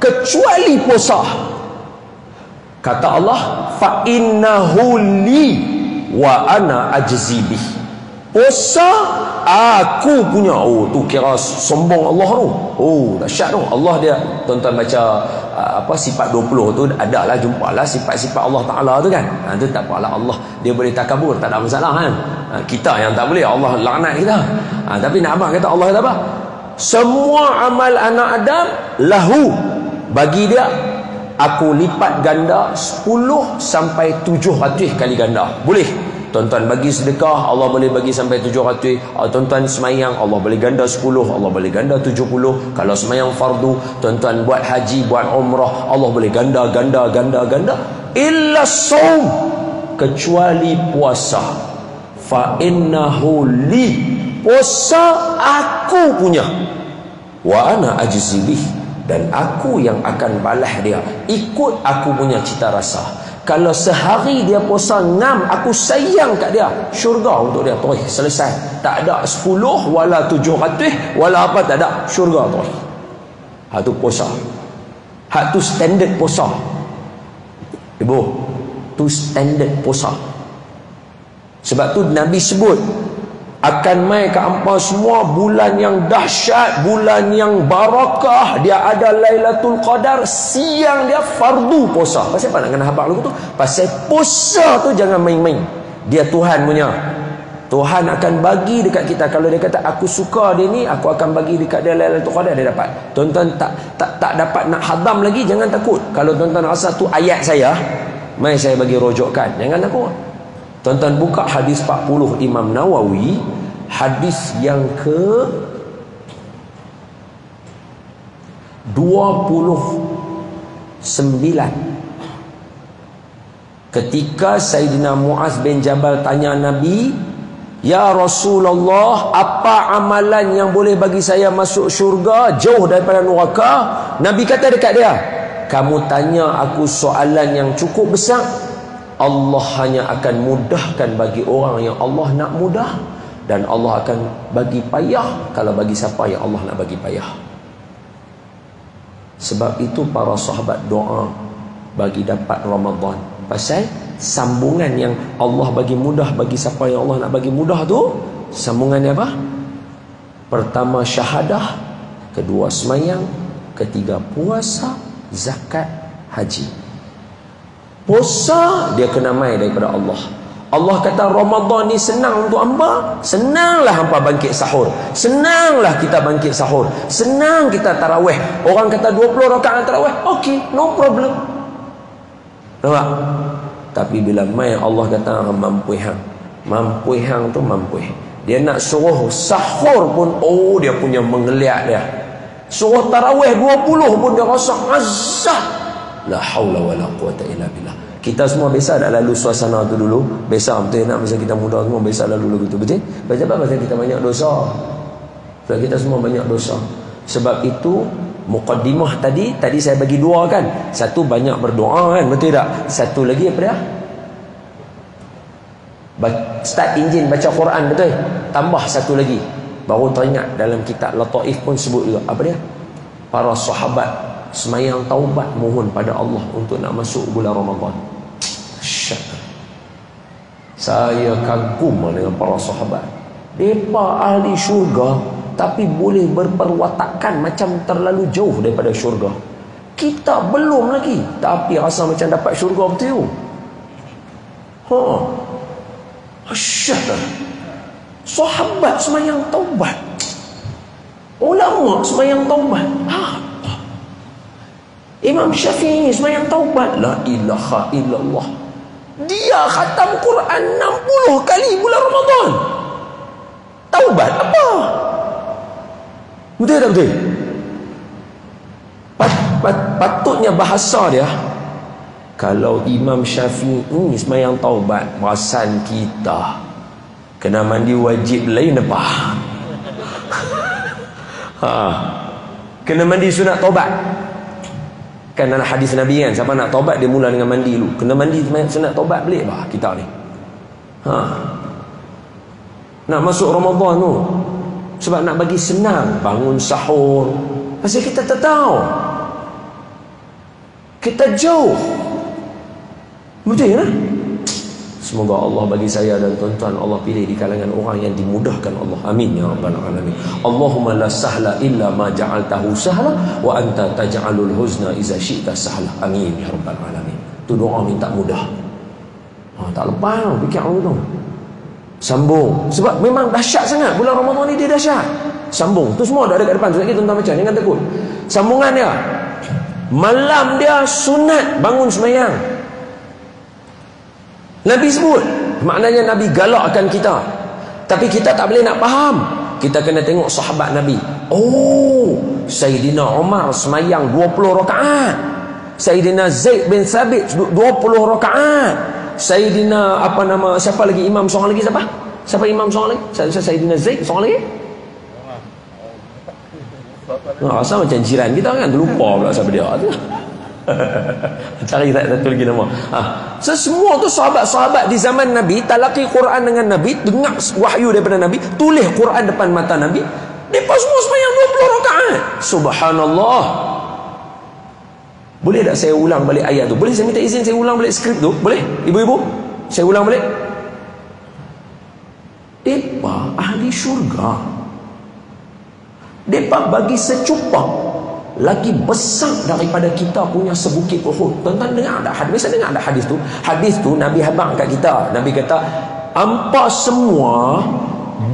A: kecuali puasa. Kata Allah, fa innahu li wa ana ajzi bih. Puasa aku punya. Oh, tu kira sombong Allah tu. Oh, dahsyat tu. Allah dia, tuan-tuan baca sifat 20 tu, adalah jumpalah sifat-sifat Allah Taala tu kan. Tu tak apalah, Allah dia boleh takabur, tak ada masalah kan. Kita yang tak boleh, Allah laknat kita. Tapi nak abang kata Allah kata apa? Semua amal anak Adam lahu, bagi dia aku lipat ganda 10 sampai 700 kali ganda. Boleh tuan-tuan bagi sedekah, Allah boleh bagi sampai 700. Tuan-tuan semayang, Allah boleh ganda 10, Allah boleh ganda 70. Kalau semayang fardu, tuan-tuan buat haji, buat umrah, Allah boleh ganda. Illa saum, kecuali puasa. Fa innahu li, puasa aku punya. Wa ana ajzi bih, dan aku yang akan balas dia ikut aku punya cita rasa. Kalau sehari dia puasa 6, aku sayang kat dia, syurga untuk dia terus selesai. Tak ada 10 wala 700 wala apa, tak ada, syurga terus. Hak tu puasa. Hak tu standard puasa. Ibu, tu standard puasa. Sebab tu Nabi sebut akan mai ke hampa semua bulan yang dahsyat, bulan yang barakah. Dia ada Lailatul Qadar, siang dia fardu puasa. Pasal apa nak kena habaq lagu tu? Pasal puasa tu jangan main-main. Dia Tuhan punya. Tuhan akan bagi dekat kita. Kalau dia kata aku suka dia ni, aku akan bagi dekat dia Lailatul Qadar, dia dapat. Tuan-tuan tak dapat nak hadam lagi, jangan takut. Kalau tuan-tuan rasa tu ayat saya, Mai saya bagi rojokkan, jangan takut. Tuan-tuan buka hadis 40 Imam Nawawi, hadis yang ke 29. Ketika Sayyidina Muaz bin Jabal tanya Nabi, "Ya Rasulullah, apa amalan yang boleh bagi saya masuk syurga jauh daripada neraka?" Nabi kata dekat dia, "Kamu tanya aku soalan yang cukup besar. Allah hanya akan mudahkan bagi orang yang Allah nak mudah, dan Allah akan bagi payah kalau bagi siapa yang Allah nak bagi payah." Sebab itu para sahabat doa bagi dapat Ramadan, pasal sambungan yang Allah bagi mudah bagi siapa yang Allah nak bagi mudah tu, sambungannya apa? Pertama syahadah, kedua semayang, ketiga puasa, zakat, haji. Puasa dia kena mai daripada Allah. Allah kata Ramadan ni senang untuk hamba, senanglah hamba bangkit sahur, senanglah kita bangkit sahur, senang kita tarawih. Orang kata 20 rakaat tarawih, okey, no problem. Nampak? Tapi bila mai Allah kata mampu hang. Mampu hang tu mampu. Dia nak suruh sahur pun, oh dia punya menggeliat dia. Suruh tarawih 20 pun dia rasa azah. La haula wala quwata illa billah. Kita semua biasa dah lalu suasana tu dulu. Biasa betul nak masa kita muda semua biasa lalu lagu tu, betul? Sebab apa? Kita banyak dosa. Sebab kita semua banyak dosa. Sebab itu muqaddimah tadi saya bagi dua kan. Satu banyak berdoa kan, betul tak? Satu lagi apa dia? Start enjin baca Quran, betul? Tambah satu lagi. Baru teringat dalam kitab Lataif pun sebut juga. Apa dia? Para sahabat semayang taubat mohon pada Allah untuk nak masuk bulan Ramadan. Saya kagum dengan para sahabat. Mereka ahli syurga, tapi boleh berperwatakan macam terlalu jauh daripada syurga. Kita belum lagi, tapi rasa macam dapat syurga betul. Asyik. Sahabat semayang taubat, ulama semayang taubat. Imam Syafi'i semayang taubat. La ilaha illallah. Dia khatam Quran 60 kali bulan Ramadan. Taubat apa? Betul tak betul? Patutnya bahasa dia, kalau Imam Syafi'i semayang taubat, perasan kita kena mandi wajib lain apa? Kena mandi sunat taubat. Kan dalam hadis Nabi kan, siapa nak taubat dia mula dengan mandi dulu. Kena mandi sunat taubat belik bah kita ni. Nak masuk Ramadan tu, sebab nak bagi senang bangun sahur. Pasal kita tak tahu, kita jauh. Betul ya? Semoga Allah bagi saya dan tuan-tuan Allah pilih di kalangan orang yang dimudahkan Allah. Amin ya rabbal alamin. Allahumma la sahla illa ma ja'altahu sahla wa anta taj'alul huzna iza syi'ta sahla. Amin ya rabbal alamin. Tu doa minta mudah. Tak lepas fikir orang tu. Sambung. Sebab memang dahsyat sangat bulan Ramadan ni, dia dahsyat. Sambung. Tu semua dah dekat depan. Sekali tuan-tuan baca, jangan takut. Sambungan dia, malam dia sunat bangun semayang. Nabi sebut, maknanya Nabi galakkan kita. Tapi kita tak boleh nak faham. Kita kena tengok sahabat Nabi. Oh, Sayyidina Umar semayang 20 rakaat. Sayyidina Zaid bin Thabit 20 rakaat. Sayyidina siapa lagi imam seorang lagi siapa? Siapa imam seorang lagi? Sayyidina Zaid seorang lagi? Rasa macam jiran kita kan, terlupa pula siapa dia tu. Cari satu lagi nama. Semua tu sahabat-sahabat di zaman Nabi, talaqi Quran dengan Nabi, dengar wahyu daripada Nabi, tulis Quran depan mata Nabi. Mereka semua sembahyang 20 rakaat. Subhanallah. Boleh tak saya ulang balik ayat tu? Boleh saya minta izin saya ulang balik skrip tu? Boleh? Ibu-ibu? Saya ulang balik. Mereka ahli syurga. Mereka bagi secupak lagi besar daripada kita punya sebukit Uhud. Tuan-tuan dengar tak hadis? Biasa dengar tak hadis tu? Hadis tu Nabi habang kat kita. Nabi kata, hampa semua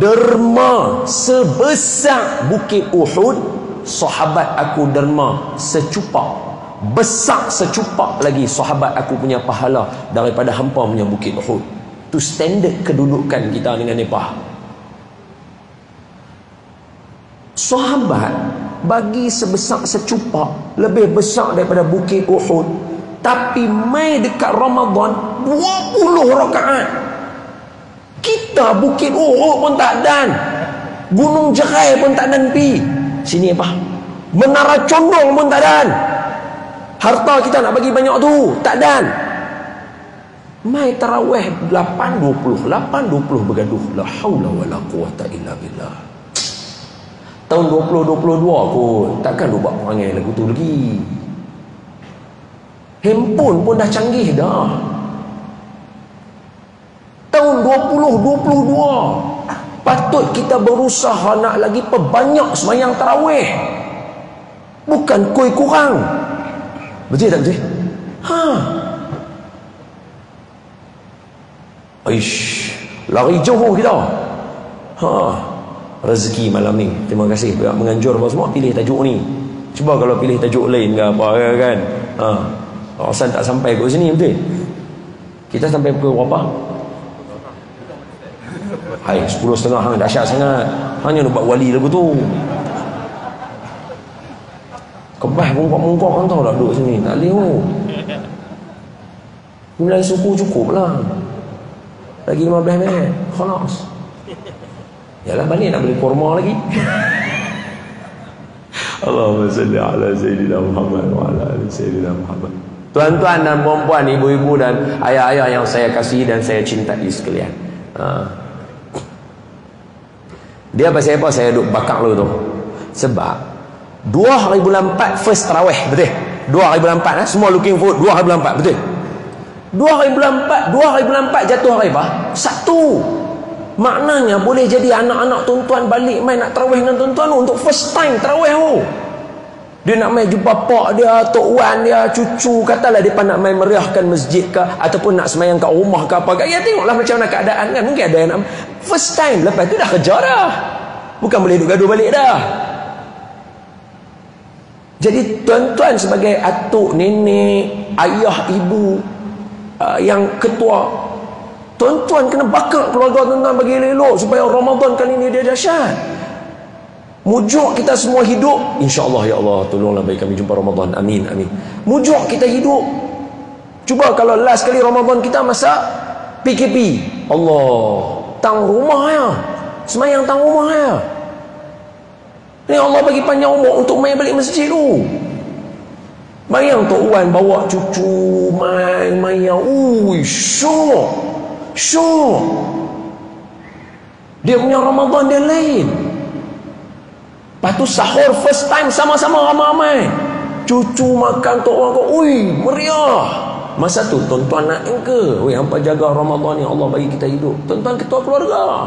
A: derma sebesar bukit Uhud, sahabat aku derma secupak. besar secupak lagi sahabat aku punya pahala daripada hampa punya bukit Uhud. Tu standard kedudukan kita dengan mereka. Sahabat bagi sebesar secupak lebih besar daripada bukit Uhud, tapi mai dekat Ramadan 20 rakaat. Kita bukit Uhud pun tak dan, Gunung Jerai pun tak dan pi. Sini apa? Menara Condong pun tak dan. Harta kita nak bagi banyak tu tak dan. Mai tarawih 8.20 bergaduh. La haula wala quwata illa billah. Tahun 2022 kot, takkan lu buat perangai lagu tu lagi. Handphone pun dah canggih dah. Tahun 2022 patut kita berusaha nak lagi perbanyak sembahyang tarawih, bukan koi kurang. Betul tak betul? Aish, lari jauh kita. Rezeki malam ni. Terima kasih pihak menganjur apa semua pilih tajuk ni. Cuba kalau pilih tajuk lain ke apa kan. Kawasan tak sampai ke sini betul. Kita sampai pukul berapa? Hai, 10.30 hang dahsyat sangat. Hanya nak buat wali lagu tu. Kebah mungkok-mungkok kan tahu tak duduk sini. Tak boleh tu. Mulai suku cukup lah. Lagi 15 minit. Khalas. Yalah balik nak beli kurma lagi. Allahumma salli ala Sayyidina Muhammad wa ala ali Sayyidina Muhammad. Tuan-tuan dan puan-puan, ibu-ibu dan ayah-ayah yang saya kasih dan saya cintai sekalian. Dia pasal apa saya duk bakar lu tu? Sebab 2 hari bulan 4 first tarawih, betul? 2 hari bulan 4 semua looking forward 2 hari bulan 4, betul? 2 hari bulan 4 jatuh hari apa? Sabtu. Maknanya boleh jadi anak-anak tuan-tuan balik main nak tarawih dengan tuan-tuan untuk first time tarawih tu. Dia nak main jumpa pak dia, tok wan dia, cucu, katalah dia nak main meriahkan masjid ke ataupun nak semayang kat rumah ke apa ke. Ya tengoklah macam mana keadaan kan. Mungkin ada yang nak first time, lepas tu dah kerja dah. Bukan boleh duduk gaduh balik dah. Jadi tuan-tuan sebagai atuk, nenek, ayah, ibu yang ketua, tuan-tuan kena bakar keluarga tuan-tuan bagi elok supaya Ramadan kali ini dia dahsyat. Mujuk kita semua hidup, insya-Allah. Ya Allah, tolonglah bagi kami jumpa Ramadan. Amin, amin. Mujuk kita hidup. Cuba kalau last kali Ramadan kita masa PKP. Allah, tang rumah ya. Semayang tang rumah ya. Ni Allah bagi panjang umur untuk main balik masjid tu. Bayang Tok Wan bawa cucu main mayang. Syok. Dia punya Ramadan dia lain. Lepas tu sahur first time sama-sama ramai-ramai. Cucu makan Tok Wan kau, meriah. Masa tu tuan-tuan nak engke, hampa jaga Ramadan yang Allah bagi kita hidup. Tuan-tuan ketua keluarga.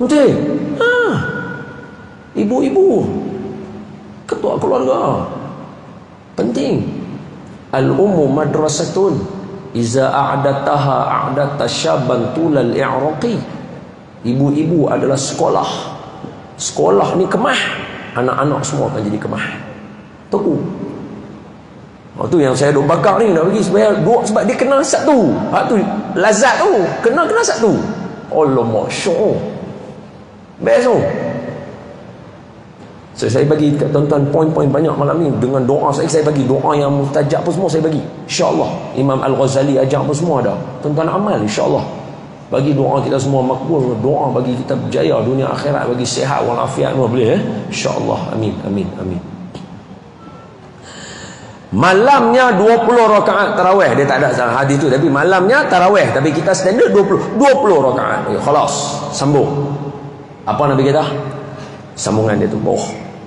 A: Betul? Ibu-ibu ketua keluarga. Penting. Al-ummu madrasatun iza a'dataha a'data syaban tulal i'raqi. Ibu-ibu adalah sekolah. Sekolah ni kemah, anak-anak semua akan jadi kemah. Tahu? Tu yang saya duk bakar ni nak bagi supaya sebab dia kenal satu. Hak tu lazat tu, kena satu. Allah masya-Allah. Best tu. Saya bagi kat tuan-tuan poin-poin banyak malam ni dengan doa saya bagi doa yang mustajab pun semua saya bagi. Insya-Allah. Imam Al-Ghazali ajar pun semua dah. Tuan-tuan amal insya-Allah. Bagi doa kita semua makbul, doa bagi kita berjaya dunia akhirat, bagi sihat walafiat semua boleh insya-Allah. Amin amin amin. Malamnya 20 rakaat tarawih. Dia tak ada hadis tu tapi malamnya tarawih tapi kita standard 20 rakaat. Khalas, sambung. Apa Nabi kata? Sambungan dia tu.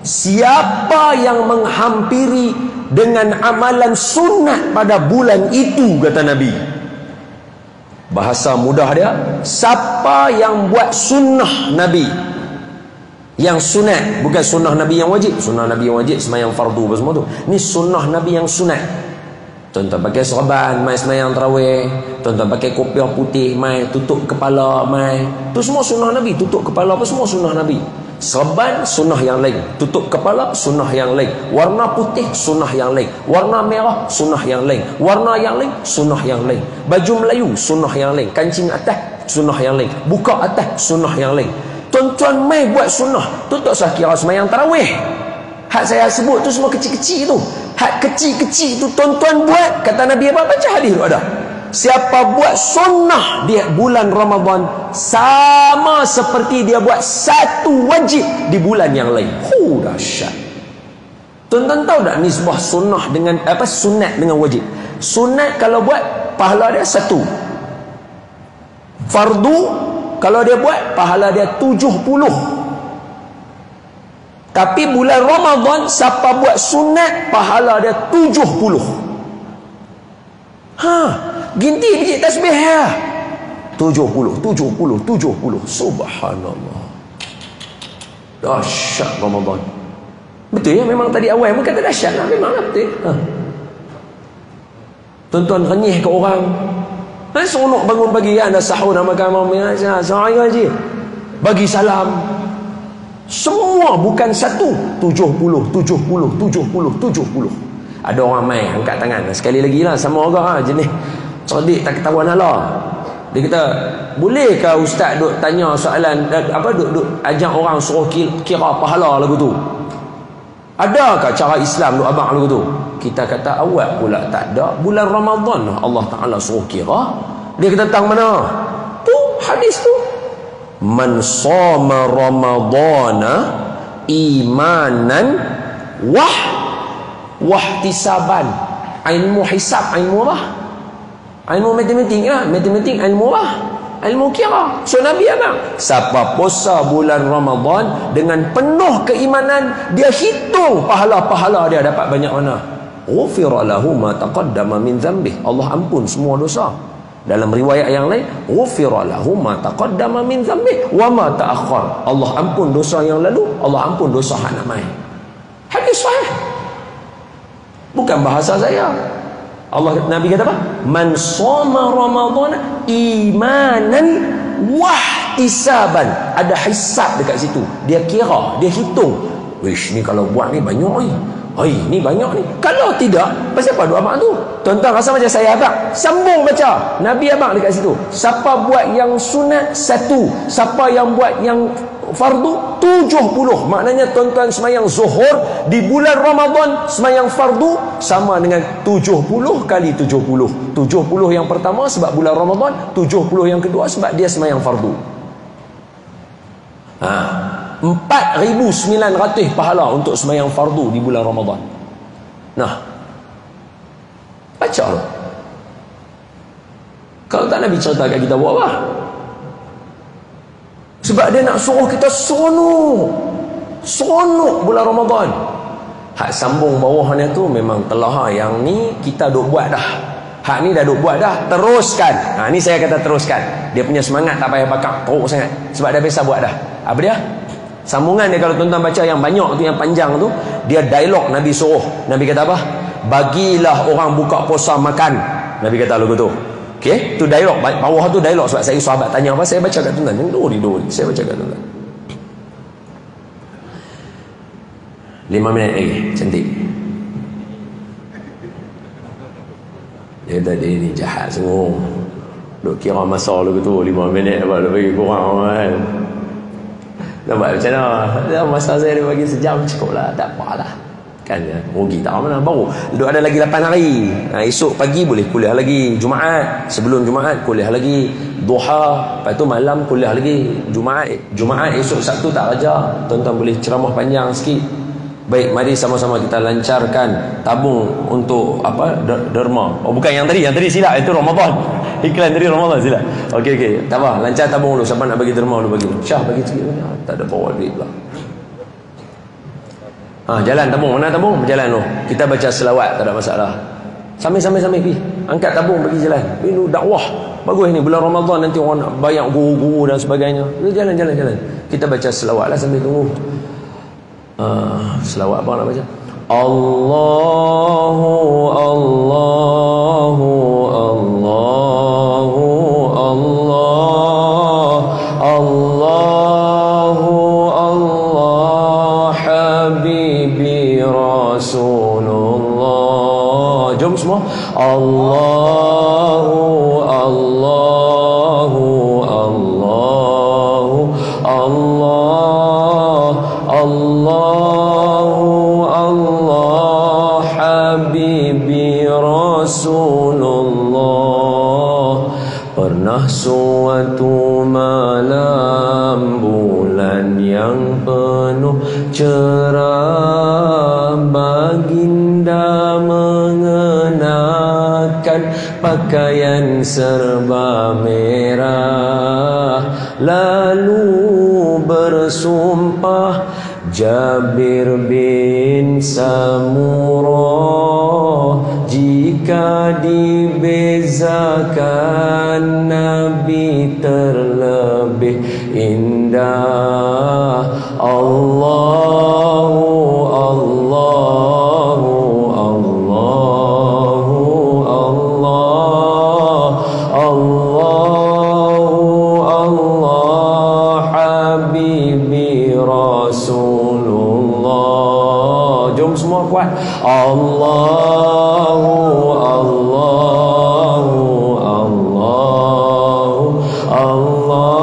A: Siapa yang menghampiri dengan amalan sunat pada bulan itu, kata Nabi. Bahasa mudah dia, siapa yang buat sunnah Nabi. Yang sunat, bukan sunnah Nabi yang wajib. Sunnah Nabi yang wajib semayang fardu apa semua tu. Ni sunnah Nabi yang sunat. Tuan-tuan pakai serban, mai semayang tarawih. Tuan-tuan pakai kopiah putih, mai tutup kepala, mai. Tu semua sunnah Nabi. Tutup kepala apa semua sunnah Nabi. Serban sunnah yang lain, tutup kepala sunnah yang lain, warna putih sunnah yang lain, warna merah sunnah yang lain, warna yang lain sunnah yang lain, baju Melayu sunnah yang lain, kancing atas sunnah yang lain, buka atas sunnah yang lain. Tuan-tuan mai buat sunnah tu tak usah kira sembahyang tarawih. Hak saya sebut tu semua kecil-kecil tu, hak kecil-kecil tu tuan-tuan buat, kata Nabi apa? Baca hadis tu ada. Siapa buat sunnah di bulan Ramadan sama seperti dia buat satu wajib di bulan yang lain. Dahsyat. Tuan-tuan tahu tak nisbah sunnah dengan apa, sunat dengan wajib? Sunat kalau buat pahala dia 1. Fardu kalau dia buat pahala dia 70. Tapi bulan Ramadan siapa buat sunat pahala dia 70. Ginti biji tasbih ya. 70. Subhanallah. Dahsyat Ramadan. Betul ya, memang tadi awal pun kata dahsyat lah. Memanglah betul. Tuan-tuan renyih ke orang. Seronok bangun pagi kan, dah sahur, dah makan Assalamualaikum. Bagi salam. Semua bukan 1. 70. Ada orang main angkat tangan sekali lagi lah, sama orang jenis cerdik tak ketahuan hala. Dia kata, bolehkah ustaz duk tanya soalan duk ajak orang suruh kira pahala lagu tu? Adakah cara Islam duk abang lagu tu? Kita kata awak pula tak ada. Bulan Ramadan Allah Ta'ala suruh kira. Dia kata tentang mana? Tu hadis tu. Man shoma Ramadana imanan wahtisaban. Ilmu hisab, ilmu lah, ilmu matematik lah, matematik ilmu lah, ilmu kira. So Nabi abang, siapa puasa bulan Ramadan dengan penuh keimanan, dia hitung pahala-pahala dia dapat banyak mana. Ghufira lahu ma taqaddama min dhanbih. Allah ampun semua dosa. Dalam riwayat yang lain, ghufira lahu ma taqaddama min dhanbih wa ma ta'akhkhar. Allah ampun dosa yang lalu, Allah ampun dosa hak nak mai. Hadis sahih. Bukan bahasa saya. Allah, Nabi kata apa? Man shoma Ramadan imanan wahtisaban. Ada hisab dekat situ. Dia kira, dia hitung. Wish, ni kalau buat ni banyak ni. Ni banyak ni. Kalau tidak, pasal apa doa abang tu? Tuan-tuan rasa macam saya abang, sambung baca. Nabi abang dekat situ. Siapa buat yang sunat 1, siapa yang buat yang fardu 70. Maknanya tuan-tuan semayang zuhur di bulan Ramadan, semayang fardu sama dengan 70 kali 70. 70 yang pertama sebab bulan Ramadan, 70 yang kedua sebab dia semayang fardu. 4,900 pahala untuk semayang fardu di bulan Ramadan. Nah, baca lah. Kalau tak Nabi cerita kat kita buat apa? Sebab dia nak suruh kita seronok bulan Ramadan. Hak sambung bawah ni tu memang telah yang ni kita duk buat dah. Hak ni dah duk buat dah, teruskan. Ni saya kata teruskan. Dia punya semangat tak payah bakar teruk sangat. Sebab dah biasa buat dah. Apa dia? Sambungan dia kalau tuan-tuan baca yang banyak tu, yang panjang tu, dia dialog Nabi suruh. Nabi kata apa? Bagilah orang buka puasa makan. Nabi kata lagu tu. Okey, tu dialog. Bawah tu dialog sebab saya sahabat tanya apa, saya baca kat tuan-tuan. Yang dua ni. Saya baca kat tuan-tuan. 5 minit lagi, cantik. Dia kata dia ni jahat semua. Duk kira masa lagu tu 5 minit apa dia bagi kurang kan. Nampak macam mana? Masa saya dia bagi sejam cukup lah. Tak apalah. Kan ya? Rugi tak mana. Baru duduk ada lagi 8 hari. Esok pagi boleh kuliah lagi. Jumaat. Sebelum Jumaat kuliah lagi. Duha. Lepas tu malam kuliah lagi. Jumaat esok Sabtu tak raja. Tuan-tuan boleh ceramah panjang sikit. Baik, mari sama-sama kita lancarkan tabung untuk apa? Derma. Oh bukan yang tadi silap. Itu Ramadan. Iklan tadi Ramadan silap. Okey. Tak apa, lancar tabung dulu. Siapa nak bagi derma dulu bagi. Syah bagi sikit. Tak ada bawa duit pula. Jalan tabung. Mana tabung? Berjalan dulu. Kita baca selawat, tak ada masalah. Sambil pergi. Angkat tabung bagi jalan. Ini dakwah. Bagus ni bulan Ramadan, nanti orang nak bayar guru-guru dan sebagainya. Jalan. Kita baca selawat lah sambil tunggu. Selawat apa nak baca? Allahu Allah Allahu Allah Allahu Allahu Allahu Allah Allahu Allah Habibi Rasulullah. Pernah suatu malam bulan yang penuh cerah, baginda mengenakan pakaian serba merah, lalu bersumpah Jabir bin Samurah, jika dibezakan Nabi terlebih indah. Allahu Allahu Allahu Allah Allahu Allah Habibi Rasulullah. Jom semua kuat. Allahu Allahu Allahu Allah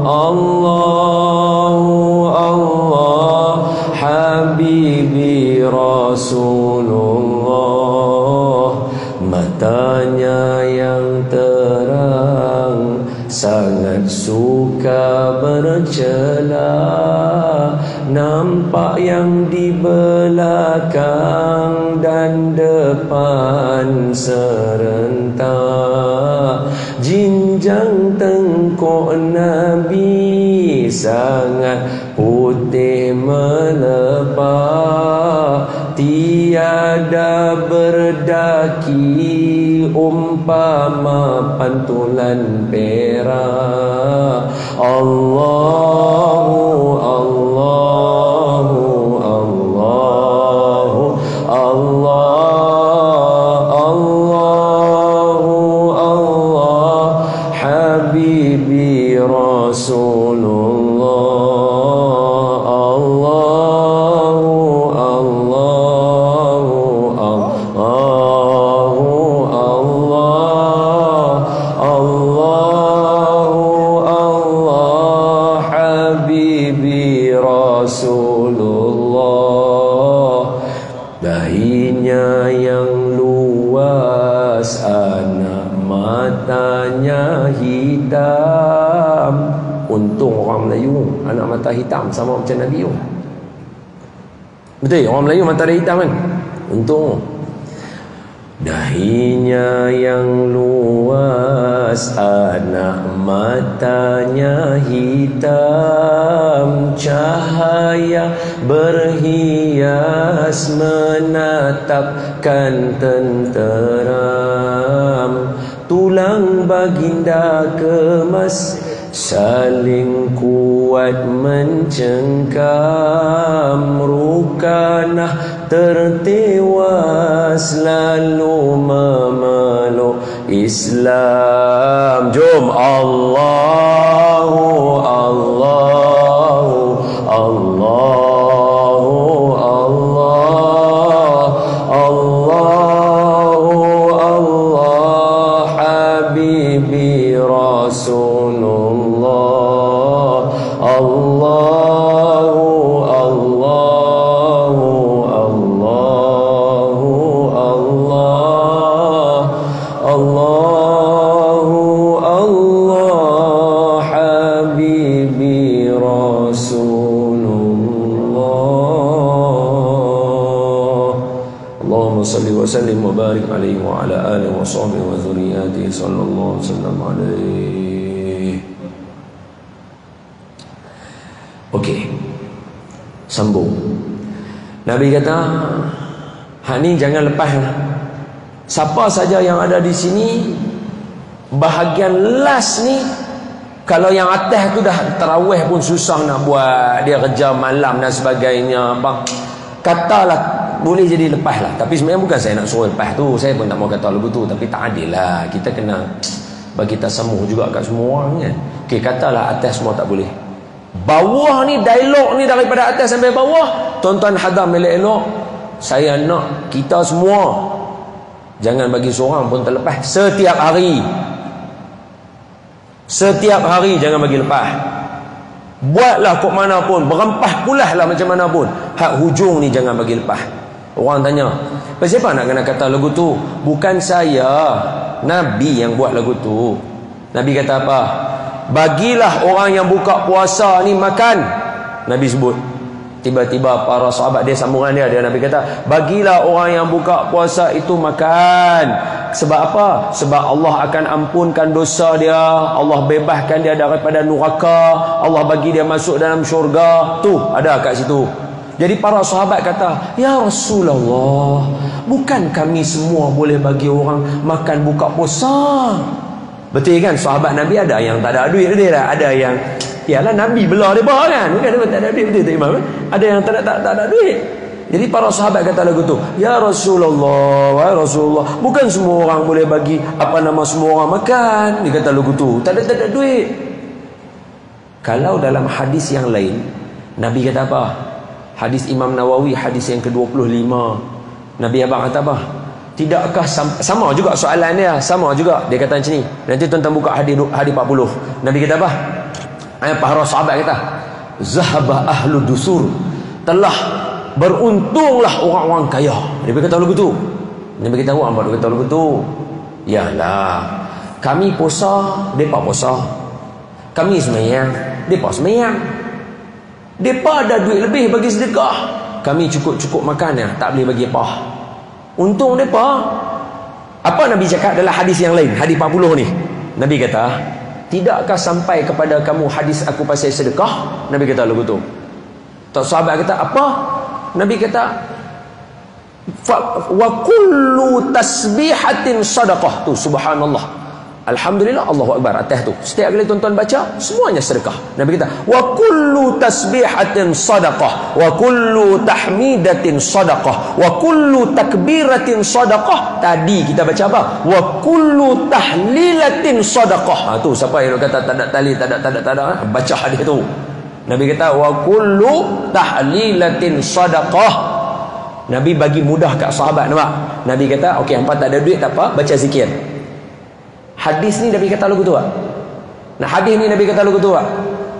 A: Allahu Allah Habibi Rasulullah. Matanya yang terang sangat suka bercela, nampak yang di belakang dan depan serentak. Jinjang tengkuk Nabi sangat putih melepak, tiada berdaki umpama pantulan perak. Allahu Allahu Allahu Allah Allahu Allah Habibi Rasulullah. Allahu Allahu Allahu Allah Allahu Allah Habibi Rasulullah. Dahinya yang luas, anak matanya hitam. Untung orang Melayu anak mata hitam sama macam Nabi tu. Betul, orang Melayu mata dia hitam kan. Untung. Dahinya yang luas, anak matanya hitam, cahaya berhias menatapkan tenteram. Tulang baginda kemas saling kuat mencengkam, Rukanah tertewas lalu memeluk Islam. Jom Allahu Allahu Allahu Allah Allahu Allah Habibi Rasulullah. Allahu Allahu Allahu Allah Allahu Allah Habibi Rasulullah. Allahumma salli wa sallim wa barik alaihi wa ala alihi wa sahbihi wa dhurriyyatihi sallallahu sallam alaihi. Okey, sambung. Nabi kata, hak ni jangan lepas. Siapa saja yang ada di sini, bahagian last ni, kalau yang atas tu dah tarawih pun susah nak buat, dia kerja malam dan sebagainya, bang, katalah boleh jadi lepas lah. Tapi sebenarnya bukan saya nak suruh lepas tu, saya pun tak mau kata lagu tu, tapi tak adil lah. Kita kena bagi tasamuh juga kat semua orang kan. Okey, katalah atas semua tak boleh, bawah ni, dialog ni daripada atas sampai bawah, tuan-tuan hadam elok-elok. Saya nak kita semua Jangan bagi seorang pun terlepas. Setiap hari jangan bagi lepas. Buatlah kok mana pun, berempah pulah lah macam mana pun, hak hujung ni jangan bagi lepas. Orang tanya, siapa nak kena kata lagu tu? Bukan saya, Nabi yang buat lagu tu. Nabi kata apa? Bagilah orang yang buka puasa ni makan. Nabi sebut. Tiba-tiba para sahabat dia sambungan dia Nabi kata, bagilah orang yang buka puasa itu makan. Sebab apa? Sebab Allah akan ampunkan dosa dia, Allah bebaskan dia daripada neraka, Allah bagi dia masuk dalam syurga. Tu ada kat situ. Jadi para sahabat kata, ya Rasulullah, bukan kami semua boleh bagi orang makan buka puasa? Betul kan? Sahabat Nabi ada yang tak ada duit dia dah, ada yang yalah Nabi belah dia bah kan, bukan dia tak ada duit, betul tak Imam? Ada yang tak ada duit. Jadi para sahabat kata lagu tu, ya Rasulullah, bukan semua orang boleh bagi semua orang makan. Dia kata lagu tu, tak ada duit. Kalau dalam hadis yang lain, Nabi kata apa? Hadis Imam Nawawi, hadis yang ke-25. Nabi abang kata apa? Tidakkah sama juga soalan dia, sama juga. Dia kata macam ni. Nanti tuan-tuan buka hadis 40. Nabi kata apa? Para sahabat kata, zahaba ahlu dusur, telah beruntunglah orang-orang kaya. Nabi kata lagu tu. Nabi kata apa? Nabi kata lagu tu. Yalah, kami puasa, depa puasa. Kami sembahyang, depa sembahyang. Depa ada duit lebih bagi sedekah, kami cukup-cukup makan ya, tak boleh bagi apa. Untung depa. Apa Nabi cakap dalam hadis yang lain, hadis 40 ni? Nabi kata, tidakkah sampai kepada kamu hadis aku pasal sedekah? Nabi kata lagu tu. Tak, sahabat kata apa? Nabi kata, wa kullu tasbihatin sadaqah. Tu subhanallah, alhamdulillah, Allahu akbar atas tu. Setiap kali tuan-tuan baca, semuanya sedekah. Nabi kata, wa kullu tasbihatin sadaqah, wa kullu tahmidatin sadaqah, wa kullu takbiratin sadaqah. Tadi kita baca apa? Wa kullu tahlilatin sadaqah. Tu siapa yang kata tak ada tali, tak ada, baca hadis tu. Nabi kata, wa kullu tahlilatin sadaqah. Nabi bagi mudah kat sahabat, nampak? Nabi kata, okey, hangpa tak ada duit tak apa, baca zikir. Hadis ni Nabi kata lagu tu tak? Nah, hadis ni Nabi kata lagu tu tak?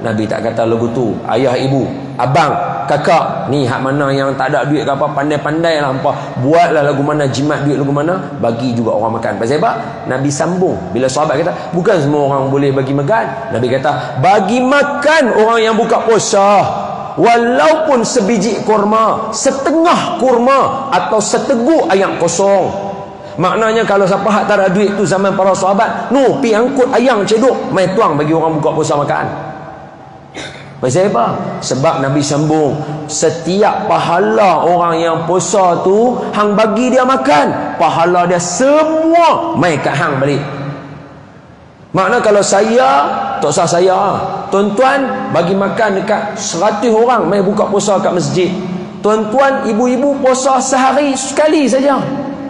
A: Nabi tak kata lagu tu. Ayah, ibu, abang, kakak, ni hak mana yang tak ada duit ke apa, pandai-pandai lah hampa, buatlah lagu mana, jimat duit lagu mana, bagi juga orang makan. Pasal apa? Nabi sambung. Bila sahabat kata, bukan semua orang boleh bagi makan. Nabi kata, bagi makan orang yang buka puasa, walaupun sebiji kurma, setengah kurma, atau seteguk ayam kosong. Maknanya kalau siapa hak tak ada duit tu zaman para sahabat, pi angkut ayam ceduk, mai tuang bagi orang buka puasa makan. Pasal apa? Sebab Nabi sambung, setiap pahala orang yang puasa tu, hang bagi dia makan, pahala dia semua mai kat hang balik. Makna kalau saya, tak usah saya, tuan-tuan bagi makan dekat 100 orang mai buka puasa kat masjid. Tuan-tuan, ibu-ibu puasa sehari sekali saja,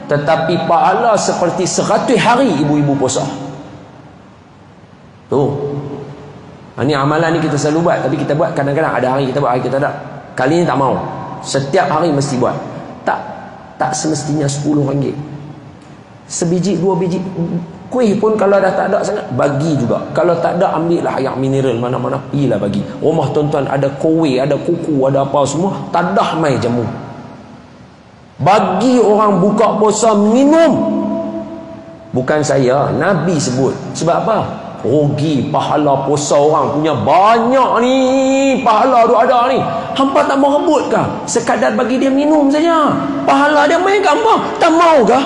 A: tetapi pahala seperti 100 hari ibu-ibu puasa. Tu. Ini amalan ni kita selalu buat, tapi kita buat kadang-kadang, ada hari kita buat, hari kita tak. Kali ni tak mau. Setiap hari mesti buat. Tak semestinya RM10. Sebiji, 2 biji kuih pun kalau dah tak ada sangat, bagi juga. Kalau tak ada, ambil lah air mineral mana-mana, pergilah bagi. Rumah tuan-tuan ada kowe, ada kuku, ada apa semua, tadah mai jamu. Bagi orang buka puasa minum. Bukan saya, Nabi sebut. Sebab apa? Rugi pahala puasa orang punya banyak ni, pahala tu ada ni. Hampa tak mau rebut kah? Sekadar bagi dia minum saja, pahala dia main kat hampa, tak mau kah?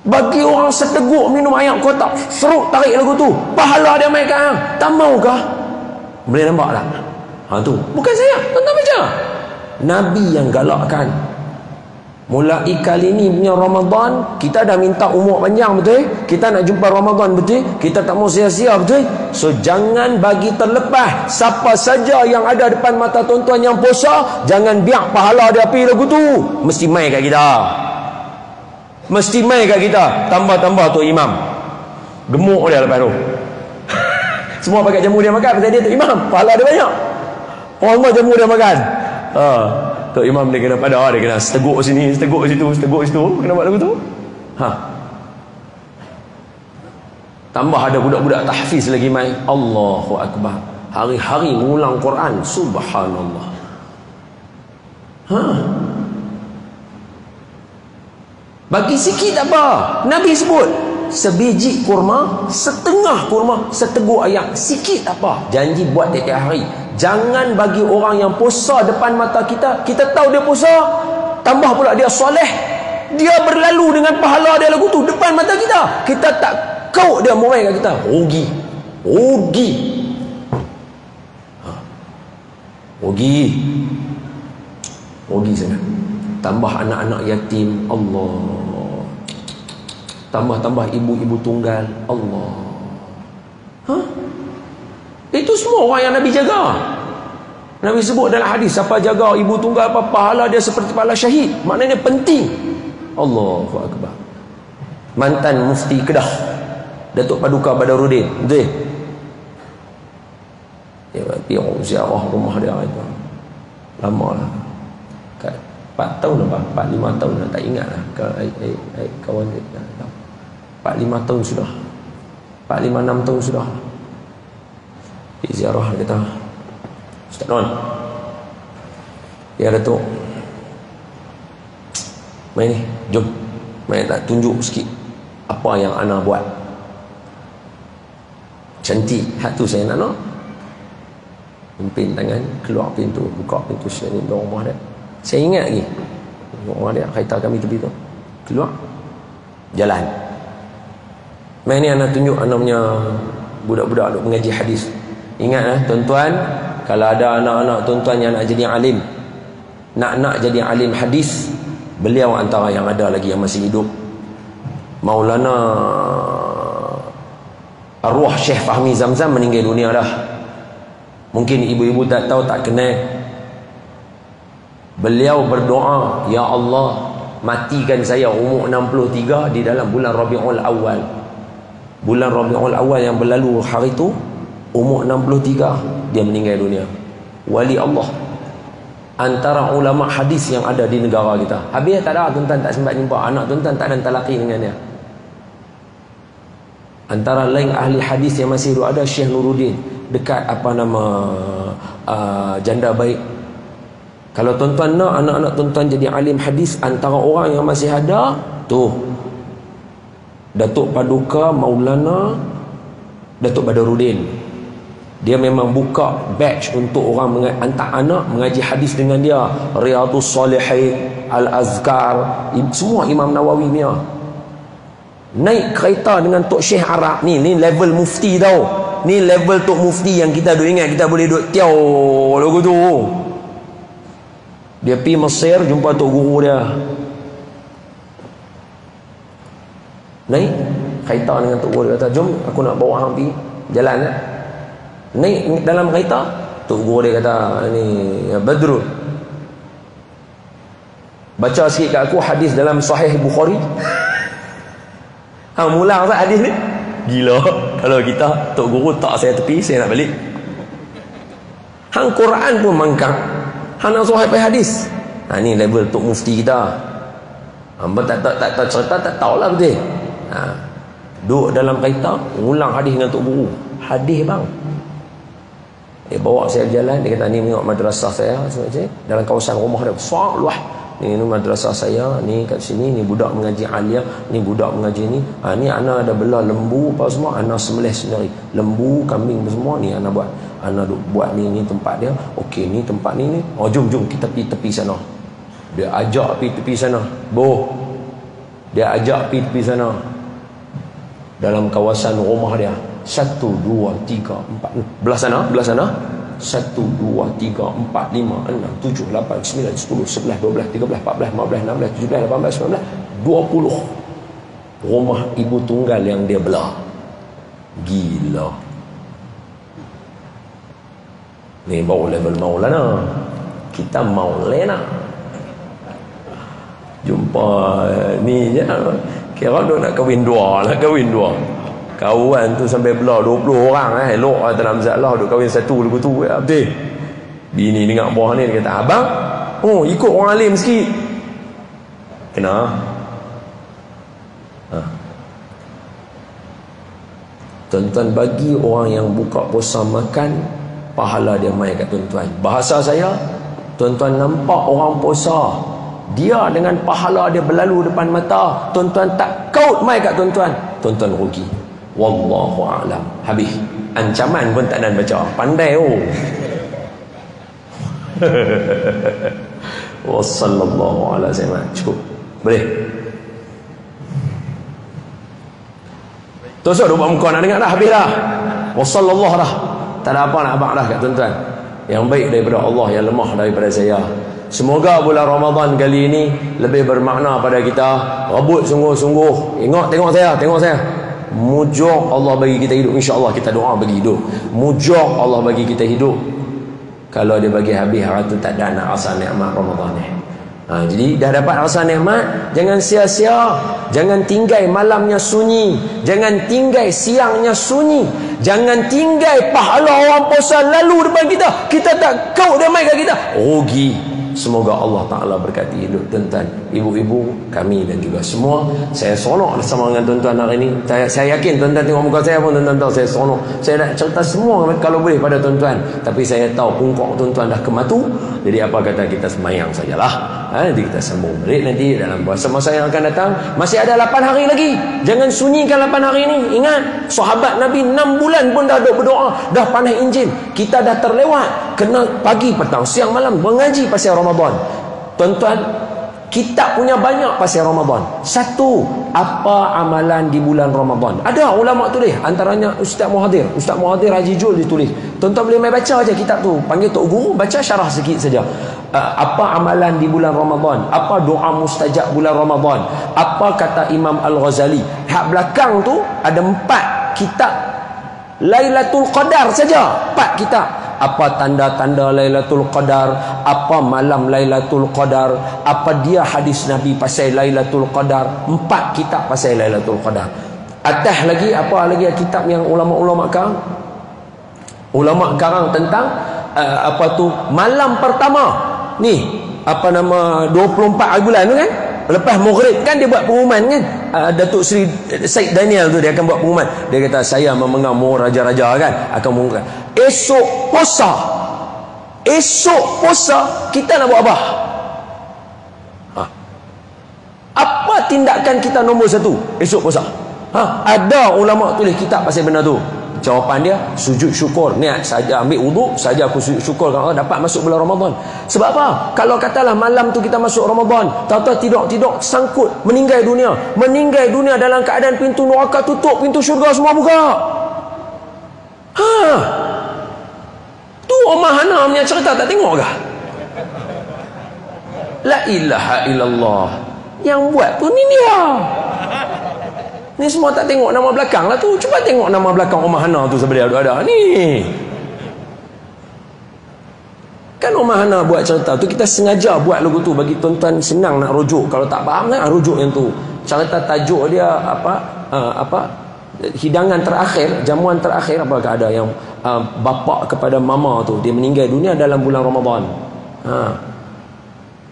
A: Bagi orang seteguk minum air kotak, seruk tarik lagu tu, pahala dia main kat hang, tak mau kah? Boleh nampak tak? Tu bukan saya, tuan-tuan baca. Nabi yang galakkan. Mulai kali ni punya Ramadan, kita dah minta umur panjang, betul? Kita nak jumpa Ramadan, betul? Kita tak mau sia-sia, betul? So jangan bagi terlepas. Siapa saja yang ada depan mata tuan-tuan yang puasa, jangan biar pahala dia pergi lagu tu, mesti mai kat kita. Mesti mai kat kita. Tambah-tambah tu imam, gemuk dia lepas tu. Semua pakai jamu dia makan, pasal dia tu imam, pahala dia banyak. Orang jamu dia makan. Tok Imam dia kena pada, dia kena seteguk sini, seteguk situ, seteguk situ. Kena buat lagu tu. Tambah ada budak-budak tahfiz lagi main. Allahu Akbar. Hari-hari mengulang Quran. Subhanallah. Bagi sikit tak apa. Nabi sebut sebiji kurma, setengah kurma, seteguk ayam. Sikit tak apa. Janji buat tiap hari. Jangan bagi orang yang puasa depan mata kita. Kita tahu dia puasa, tambah pula dia soleh, dia berlalu dengan pahala dia lagu tu depan mata kita. Kita tak kau dia murai kat kita. Rugi. Rugi. Rugi. Rugi sangat. Tambah anak-anak yatim. Allah. Tambah ibu-ibu tunggal. Allah. Itu semua orang yang Nabi jaga. Nabi sebut dalam hadis, siapa jaga ibu tunggal apa, pahala dia seperti pahala syahid. Maknanya penting. Allahu Akbar. Mantan Mufti Kedah, Datuk Paduka Badarudin, betul? Ya, pergi ziarah rumah dia itu. Lama lah. 4 tahun apa? 4-5 tahun lah, tak ingat lah. Kawan dia 4-5 tahun sudah. 4-5-6 tahun sudah. Pergi ziarah kita. Ustaz Non. Ya Datuk. Main ni, jom. Main tak tunjuk sikit apa yang ana buat. Cantik. Hak tu saya nak. Pimpin tangan, keluar pintu, buka pintu sini rumah dia. Saya ingat lagi. Rumah dia, kereta kami tepi tu. Keluar. Jalan. Main ni anak tunjuk anak punya budak-budak duk mengaji hadis. Ingatlah tuan-tuan, kalau ada anak-anak tuan-tuan yang nak jadi alim, nak jadi alim hadis, beliau antara yang ada lagi yang masih hidup. Maulana arwah Syekh Fahmi Zamzam meninggal dunia dah. Mungkin ibu-ibu tak tahu, tak kenal. Beliau berdoa, ya Allah, matikan saya umur 63 di dalam bulan Rabiul Awal. Bulan Rabiul Awal yang berlalu hari itu, umur 63 dia meninggal dunia. Wali Allah, antara ulama hadis yang ada di negara kita. Habis tak ada tuan-tuan, tak sempat jumpa anak tuan-tuan, tak ada talaqi dengan dia. Antara lain ahli hadis yang masih ada Syekh Nuruddin dekat apa nama Janda Baik. Kalau tuan-tuan nak anak-anak tuan-tuan jadi alim hadis, antara orang yang masih ada tu Datuk Paduka Maulana Datuk Badarudin. Dia memang buka batch untuk orang hantar anak mengaji hadis dengan dia. Riyadhus Salihin, Al-Azkar, semua Imam Nawawi ni. Naik kereta dengan Tok Syekh Arab ni level mufti tau. Ni level Tok Mufti yang kita duk ingat kita boleh duk tiaw lagu tu. Dia pergi Mesir jumpa Tok Guru dia. Naik kereta dengan Tok Guru, dia kata, jom aku nak bawa hang pergi jalan lah. Naik dalam kereta, Tok Guru dia kata, ni Badrul, baca sikit kat aku hadis dalam Sahih Bukhari. Hang mula apa hadis ni? Gila. Kalau kita Tok Guru tak saya tepi, saya nak balik. Hang Quran pun mangkang, hang nak Sahih hadis. Ni level Tok Mufti kita. Hamba tak cerita, tak tahulah betul. Duduk dalam kereta, ulang hadis dengan Tok Guru. Hadis bang. Dia bawa saya berjalan, dia kata, ni tengok madrasah saya dalam kawasan rumah dia besar luah. Ni madrasah saya, ni kat sini, ni budak mengaji alia, ni budak mengaji ni. Ni anak ada belah lembu apa semua, anak sembelih sendiri. Lembu, kambing semua ni anak buat. Anak buat ni tempat dia. Okey, ni tempat ni. Oh, jom kita pergi tepi sana. Dia ajak pergi tepi sana. Dia ajak pergi tepi sana. Dalam kawasan rumah dia. 1, 2, 3, 4. Belah sana. 1, 2, 3, 4, 5, 6, 7, 8, 9, 10, 11, 12, 13, 14, 15, 16, 17, 18, 19, 20 rumah ibu tunggal yang dia belah. Gila. Ni baru level Maulana. Kita Maulana. Jumpa ni je. Kira dia nak kahwin dua. Kawan tu sampai belah 20 orang. Elok dalam masalah duk kahwin satu lagu tu. Betul. Bini dengar bawah ni, dia kata, abang Oh, ikut orang alim sikit. Kena. Tuan-tuan, bagi orang yang buka puasa makan, pahala dia mai kat tuan-tuan. Bahasa saya, tuan-tuan nampak orang puasa, dia dengan pahala dia berlalu depan mata, tuan-tuan tak kaut mai kat tuan-tuan, tuan-tuan rugi. Wallahu a'lam. Habis. Ancaman pun tak dan baca. Pandai oh. Wassallallahu ala sayyidina. Cukup. Boleh? Tosok duk buat muka nak dengar dah, habis dah. Wassallallahu dah. Tak ada apa nak abang dah kat tuan-tuan. Yang baik daripada Allah, yang lemah daripada saya. Semoga bulan Ramadan kali ini lebih bermakna pada kita. Rabut sungguh-sungguh. Tengok saya. Mujur Allah bagi kita hidup. InsyaAllah kita doa bagi hidup. Mujur Allah bagi kita hidup. Kalau dia bagi habis harta, tak ada nak rasa nikmat Ramadan ni. Jadi dah dapat rasa nikmat, jangan sia-sia. Jangan tinggal malamnya sunyi, jangan tinggal siangnya sunyi, jangan tinggal pahala orang puasa lalu depan kita, kita tak kau dia mai kat kita, rugi. Semoga Allah Ta'ala berkati hidup tuan-tuan, ibu-ibu kami dan juga semua. Saya seronok bersama dengan tuan-tuan hari ini. Saya yakin tuan-tuan tengok muka saya pun tuan-tuan tahu saya seronok. Saya nak cerita semua kalau boleh pada tuan-tuan, tapi saya tahu pungkok tuan-tuan dah kematu. Jadi apa kata kita semayang sajalah. Nanti kita sambung balik nanti dalam puasa masa yang akan datang. Masih ada 8 hari lagi. Jangan sunyikan 8 hari ini. Ingat, sahabat Nabi 6 bulan pun dah berdoa, dah pandai Injil. Kita dah terlewat. Kena pagi, petang, siang, malam mengaji pasal Ramadan. Tuan-tuan, kita punya banyak pasal Ramadan. Satu, apa amalan di bulan Ramadan? Ada ulama tulis, antaranya Ustaz Muhadir Haji Jul ditulis. Tuan-tuan boleh mai baca aja kitab tu. Panggil tok guru, baca syarah sikit saja. Apa amalan di bulan Ramadan? Apa doa mustajab bulan Ramadan? Apa kata Imam Al-Ghazali? Hak belakang tu ada 4 kitab Lailatul Qadar saja. 4 kitab. Apa tanda-tanda Lailatul Qadar, apa malam Lailatul Qadar, apa dia hadis Nabi pasal Lailatul Qadar. 4 kitab pasal Lailatul Qadar. Atas lagi, apa lagi kitab yang ulama-ulama karang? Ulama karang tentang apa tu, malam pertama ni, apa nama, 24 hari bulan tu kan, lepas maghrib kan dia buat pengumuman kan, Datuk Seri Syed Daniel tu dia akan buat pengumuman. Dia kata saya memengamu raja-raja kan, akan mengumumkan esok puasa kita nak buat apa? Apa tindakan kita nombor 1 esok puasa? Ada ulama tulis kitab pasal benda tu. Jawapan dia, sujud syukur. Niat saja ambil wuduk saja aku sujud syukur kalau dapat masuk bulan Ramadan. Sebab apa? Kalau katalah malam tu kita masuk Ramadan, tahu-tahu tidak sangkut meninggal dunia dalam keadaan pintu neraka tutup, pintu syurga semua buka. Tu Omah Hana punya cerita tak tengok kah? La ilaha illallah. Yang buat tu ni dia. Ni semua tak tengok nama belakang lah tu. Cuba tengok nama belakang Omah Hana tu sebenarnya ada ni. Kan Omah Hana buat cerita tu, kita sengaja buat lagu tu bagi tuan-tuan senang nak rujuk. Kalau tak faham kan rujuk yang tu. Cerita tajuk dia apa hidangan terakhir, jamuan terakhir, apakah ada yang bapa kepada mama tu, dia meninggal dunia dalam bulan Ramadan.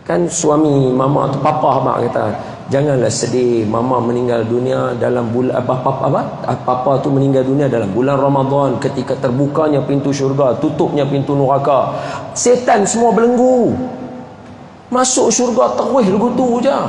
A: Kan suami mama tu, papa kata, janganlah sedih mama meninggal dunia dalam bulan papa tu meninggal dunia dalam bulan Ramadan, ketika terbukanya pintu syurga, tutupnya pintu neraka. Setan semua belenggu. Masuk syurga terus lagu tu je.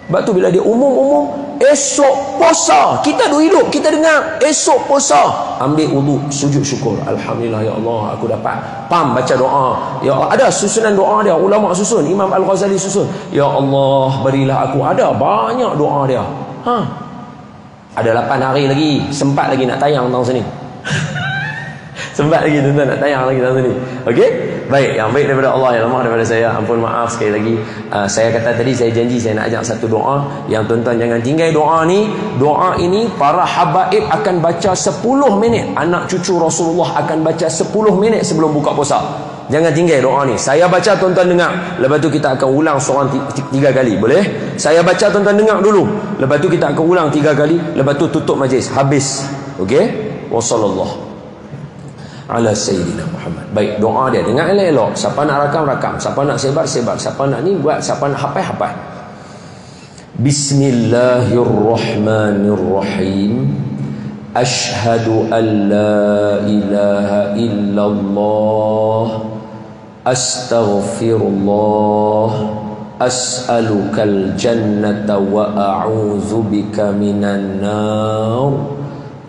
A: Sebab tu bila dia umum esok puasa, kita duk hidup, kita dengar esok puasa, ambil wuduk, sujud syukur, alhamdulillah ya Allah aku dapat. Baca doa. Ya Allah, ada susunan doa dia, ulama susun, Imam Al-Ghazali susun. Ya Allah berilah aku, ada banyak doa dia. Ada 8 hari lagi, sempat lagi nak tayang tahun sini. Sempat lagi tuan-tuan nak tayang lagi tahun sini. Okey? Baik, yang baik daripada Allah, yang lemah daripada saya. Ampun maaf sekali lagi. Saya kata tadi, saya janji saya nak ajak satu doa. Yang tuan-tuan jangan tinggal doa ni. Doa ini para habaib akan baca 10 minit. Anak cucu Rasulullah akan baca 10 minit sebelum buka puasa. Jangan tinggal doa ni. Saya baca, tuan-tuan dengar. Lepas tu kita akan ulang seorang 3 kali. Boleh? Saya baca, tuan-tuan dengar dulu. Lepas tu kita akan ulang 3 kali. Lepas tu tutup majlis. Habis. Okey? Wassallallahu. ala sayyidina Muhammad. Baik, doa dia dengar elok-elok. Siapa nak rakam, siapa nak sebar, siapa nak ni buat, siapa nak hafal. Bismillahirrahmanirrahim. Ashhadu an la ilaha illallah, astaghfirullah, as'alukal jannata wa a'udzu bika minan nar.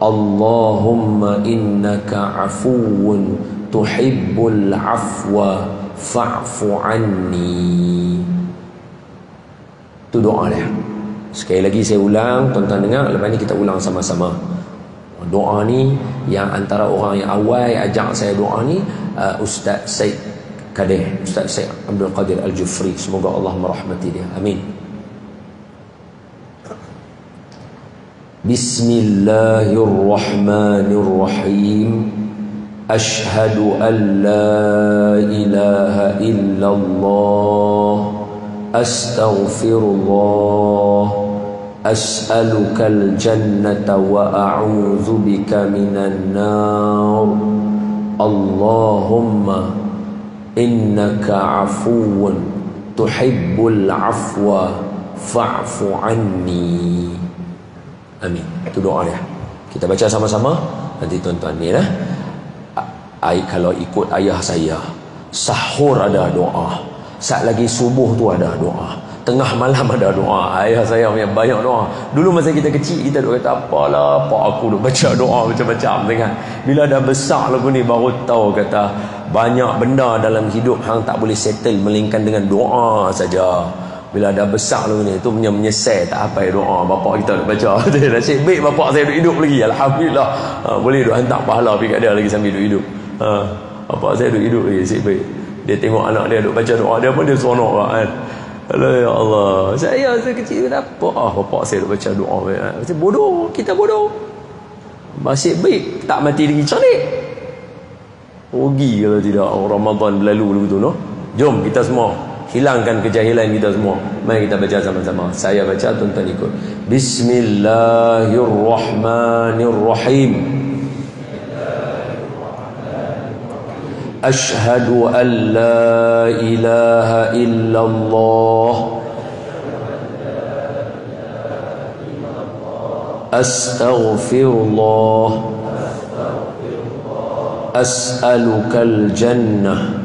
A: Allahumma innaka afuwun tuhibbul afwa fa'fu anni. Itu doa dia. Sekali lagi saya ulang, tuan-tuan dengar, lepas ni kita ulang sama-sama. Doa ni yang antara orang yang awal ajak saya doa ni, Ustaz Syed Kadir, Ustaz Syed Abdul Qadir Al-Jufri, semoga Allah merahmati dia. Amin. Bismillahirrahmanirrahim. Ashhadu an la ilaha illallah, astaghfirullah, as'alukal jannata wa a'udzu bika minan nar. Allahumma innaka afuwun tuhibbul afwa fa'fu anni. Amin. Itu doa dia. Kita baca sama-sama. Nanti tuan-tuan ni lah. Kalau ikut ayah saya, sahur ada doa, saat lagi subuh tu ada doa, tengah malam ada doa. Ayah saya punya banyak doa. Dulu masa kita kecil, kita duk kata, apalah pak aku duk baca doa macam-macam dengan. Bila dah besar lagu ni baru tahu kata banyak benda dalam hidup hang tak boleh settle melainkan dengan doa saja. Bila dah besar lagu ni tu punya menyesal tak apa doa bapak kita duk baca. Nasib baik bapak saya duk hidup lagi, alhamdulillah. Boleh duk hantar pahala pergi kat dia lagi sambil duk hidup. Bapak saya duk hidup lagi, nasib baik. Dia tengok anak dia duk baca doa, dia pun dia seronok kan. Alah, ya Allah, saya kecil kenapa bapak saya duk baca doa. Macam bodoh, kita bodoh. Masih baik tak mati lagi cerdik. Rugi kalau tidak Ramadan berlalu begitu, no? Jom kita semua hilangkan kejahilan kita semua. Mari kita baca sama-sama. Saya baca, tuan-tuan ikut. Bismillahirrahmanirrahim. Ashhadu an la ilaha illallah, astaghfirullah, as'alukal jannah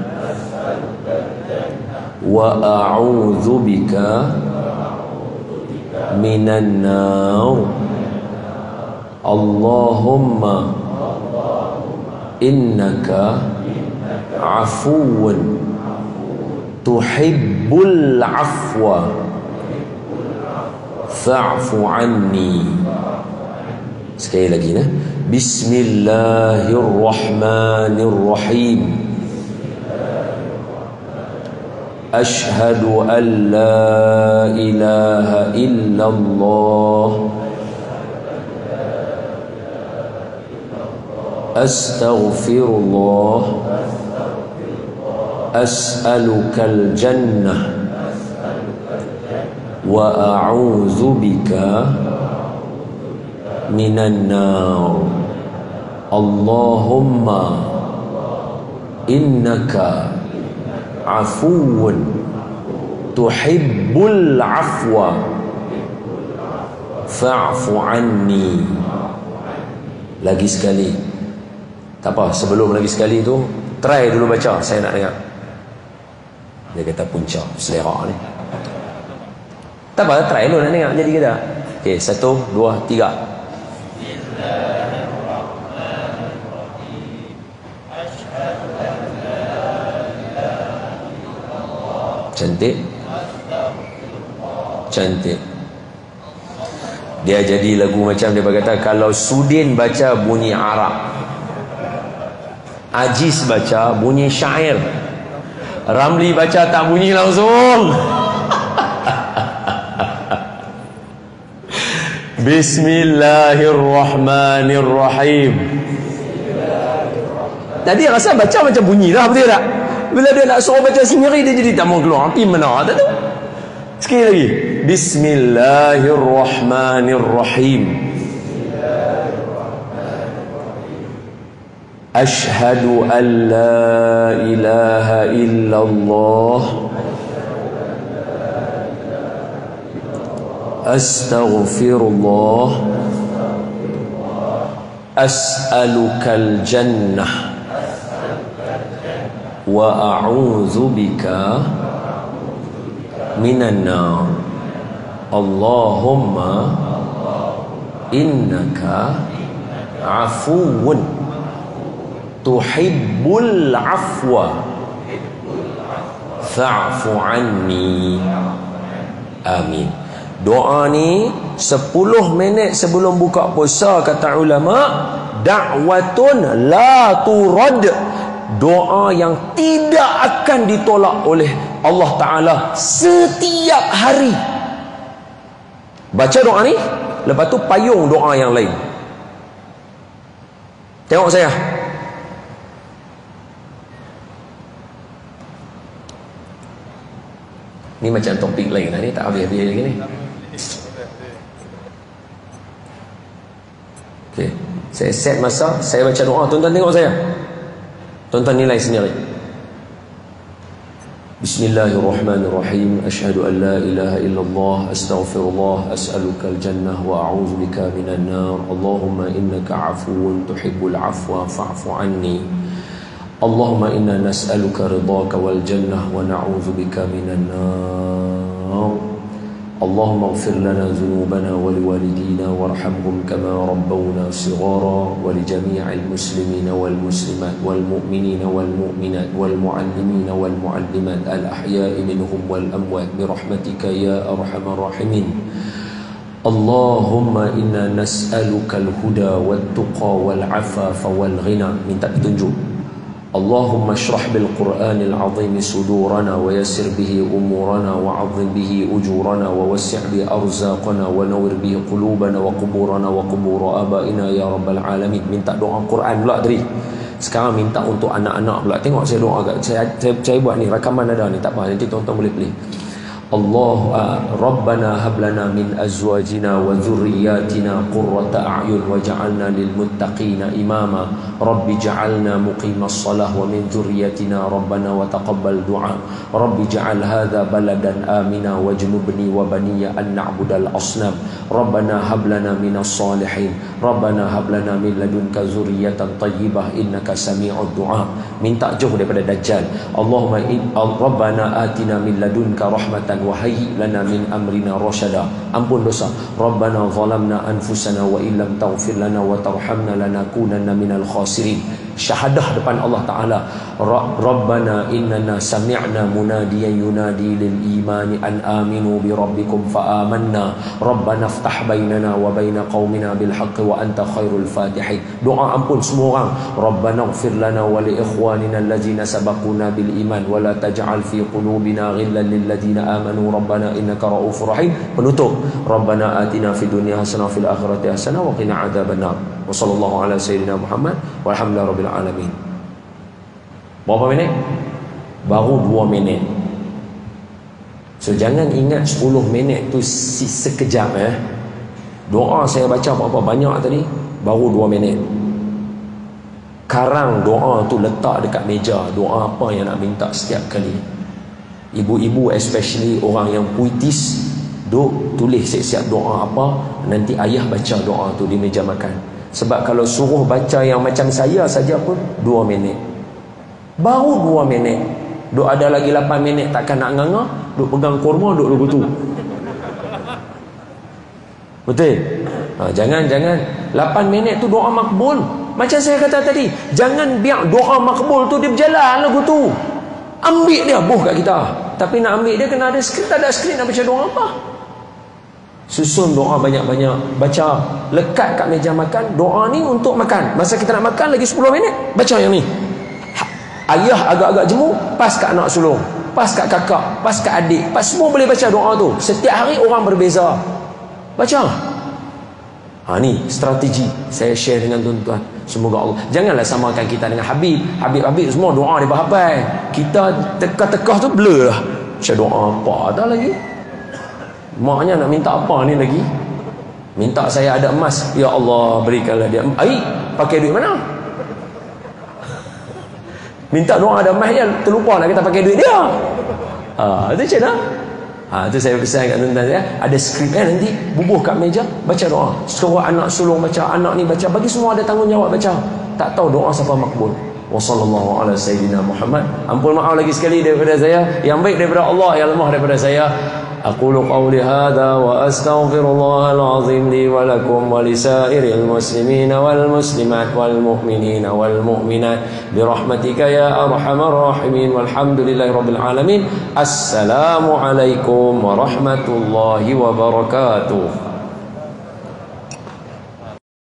A: wa a'udzu bika minan nar. Allahumma innaka afuwun tuhibbul afwa fa'fu anni. Sekali lagi nah. Bismillahirrahmanirrahim. Ashhadu an la ilaha illallah, astaghfirullah, as'alukal jannah wa a'udzu bika minan nar. Allahumma innaka afuwun tuhibbul afwa fa'fu anni. Lagi sekali. Tak apa, sebelum lagi sekali tu try dulu baca, saya nak dengar. Dia kata punca selera ni. Tak apa, try dulu nak dengar jadi ke tak? Okey, 1, 2, 3. Cantik. Cantik. Dia jadi lagu macam dia berkata, kalau Sudin baca bunyi Arab, Aziz baca bunyi syair, Ramli baca tak bunyi langsung. Bismillahirrahmanirrahim. Tadi rasa baca macam bunyi dah, betul tak? Bila dia nak suruh baca sendiri, dia jadi tak mau keluar. Hati mana tak tahu. Sekali lagi. Bismillahirrahmanirrahim. Ashhadu an la ilaha illallah. Astaghfirullah. As'alukal jannah wa a'udzu bika minan nar. Allahumma innaka afuwun tuhibbul afwa fa'fu anni. Amin. Doa ni 10 minit sebelum buka puasa, kata ulama, da'watun la turad, doa yang tidak akan ditolak oleh Allah Ta'ala setiap hari. Baca doa ni, lepas tu payung doa yang lain. Tengok saya. Ni macam topik lain lah ni, tak habis-habis lagi ni. Okey, saya set masa, saya baca doa, tuan-tuan tengok saya. Tuan-tuan nilai sendiri. Bismillahirrahmanirrahim. Asyhadu an la ilaha illallah, astaghfirullah, as'alukal jannah wa a'udzu bika minan nar. Allahumma innaka afuwun tuhibbul afwa fa'fu anni. Allahumma inna nas'aluka ridhaka wal jannah wa na'udzu bika minan nar. Allahumma ighfir lana dhunubana wa liwalidina warhamhum kama rabbawna shighara wa li jami'il muslimina wal muslimat wal mu'minina wal mu'minat wal mu'allimina wal mu'allimat al ahya'i minhum wal amwat bi rahmatika ya arhamar rahimin. Allahumma inna nas'aluka al huda wat tuqa wal afafa wal ghina. Minta petunjuk. Allahumma shrah bil Qur'anil azim sudurana wa yassir bihi umurana wa 'azzim bihi ujurana wa wassi' bi arzaqana wa nawwir bihi qulubana wa quburana wa qubur abaina ya rabbal alamin. Minta doa Quran pula tadi. Sekarang minta untuk anak-anak pula. Tengok saya doa agak saya buat ni, rakaman ada ni, tak apa, nanti tuan-tuan boleh pilih. Rabbana hab lana min azwajina wa dhurriyyatina qurrata a'yun waj'alna lil muttaqina imama. Rabbi ja'alna muqimas shalah wa min dhurriyyatina rabbana wa taqabbal du'a. Rabbi ja'al hadha baladan amina wajnubni wa baniya an na'budal asnam. Rabbana hab lana minas salihin. Rabbana hab lana min ladunka dzurriyyatan thayyibah innaka sami'ud du'a. Minta jauh daripada dajjal. Allahumma Rabbana atina min ladunka rahmatan wa hayyi lana min amrina rasyada. Ampun dosa. Rabbana zalamna anfusana wa illam taghfir lana wa tarhamna lanakunanna minal khasirin. Syahadah depan Allah Ta'ala. Rabbana innana sami'na munadiyan yunadi lil imani an aminu bi rabbikum fa amanna. Rabbana iftah bainana wa baina qaumina bil haqqi wa anta khairul fatihin. Doa ampun semua orang. Rabbana ighfir lana wa li ikhwanina allazina sabaquna bil iman wa la taj'al fi qulubina ghillan lil ladzina amanu rabbana innaka raufur rahim. Penutup. Rabbana atina fid dunya hasanah wa fil akhirati hasanah wa qina adzabannar. Wa sallallahu ala sayyidina Muhammad walhamdulillahi rabbil alamin. Berapa minit? Baru 2 minit. So jangan ingat 10 minit tu sekejap Doa saya baca berapa banyak tadi? Baru 2 minit. Karang doa tu letak dekat meja. Doa apa yang nak minta setiap kali. Ibu-ibu especially orang yang puitis, duk tulis siap-siap doa apa, nanti ayah baca doa tu di meja makan. Sebab kalau suruh baca yang macam saya saja pun 2 minit. Baru 2 minit. Duk ada lagi 8 minit takkan nak nganga, duk pegang kurma, duk begitu. Betul? Jangan 8 minit tu doa makbul. Macam saya kata tadi, jangan biar doa makbul tu dia berjalan lagu tu. Ambil dia buh kat kita. Tapi nak ambil dia kena ada skrip. Tak ada skrip nak baca doa apa? Susun doa banyak-banyak. Baca lekat kat meja makan. Doa ni untuk makan. Masa kita nak makan lagi 10 minit, baca yang ni. Ayah agak-agak jemu, pas kat anak sulung, pas kat kakak, pas kat adik, pas semua boleh baca doa tu. Setiap hari orang berbeza. Baca. Ni strategi saya share dengan tuan-tuan. Semoga Allah, janganlah samakan kita dengan Habib semua doa dia berhafal. Kita tekah-tekah tu blur lah. Baca doa apa dah lagi. Maknya nak minta apa ni lagi? Minta saya ada emas. Ya Allah berikanlah dia. Pakai duit mana? Minta doa ada mic dia, terlupa lah kita pakai duit dia. Itu macam mana? Itu saya pesan kat tuan-tuan ya. Ada skrip nanti bubuh kat meja, baca doa. Suruh anak sulung baca, anak ni baca, bagi semua ada tanggungjawab baca. Tak tahu doa siapa makbul. Wa sallallahu ala sayyidina Muhammad. Ampun maaf lagi sekali daripada saya, yang baik daripada Allah, yang lemah daripada saya. Aqulu qawli hadha wa astaghfirullahal azim li wa lakum wa lisairil muslimina wal muslimat wal mu'minina wal mu'minat bi rahmatika ya arhamar rahimin walhamdulillahi rabbil alamin. Assalamu alaikum warahmatullahi wabarakatuh.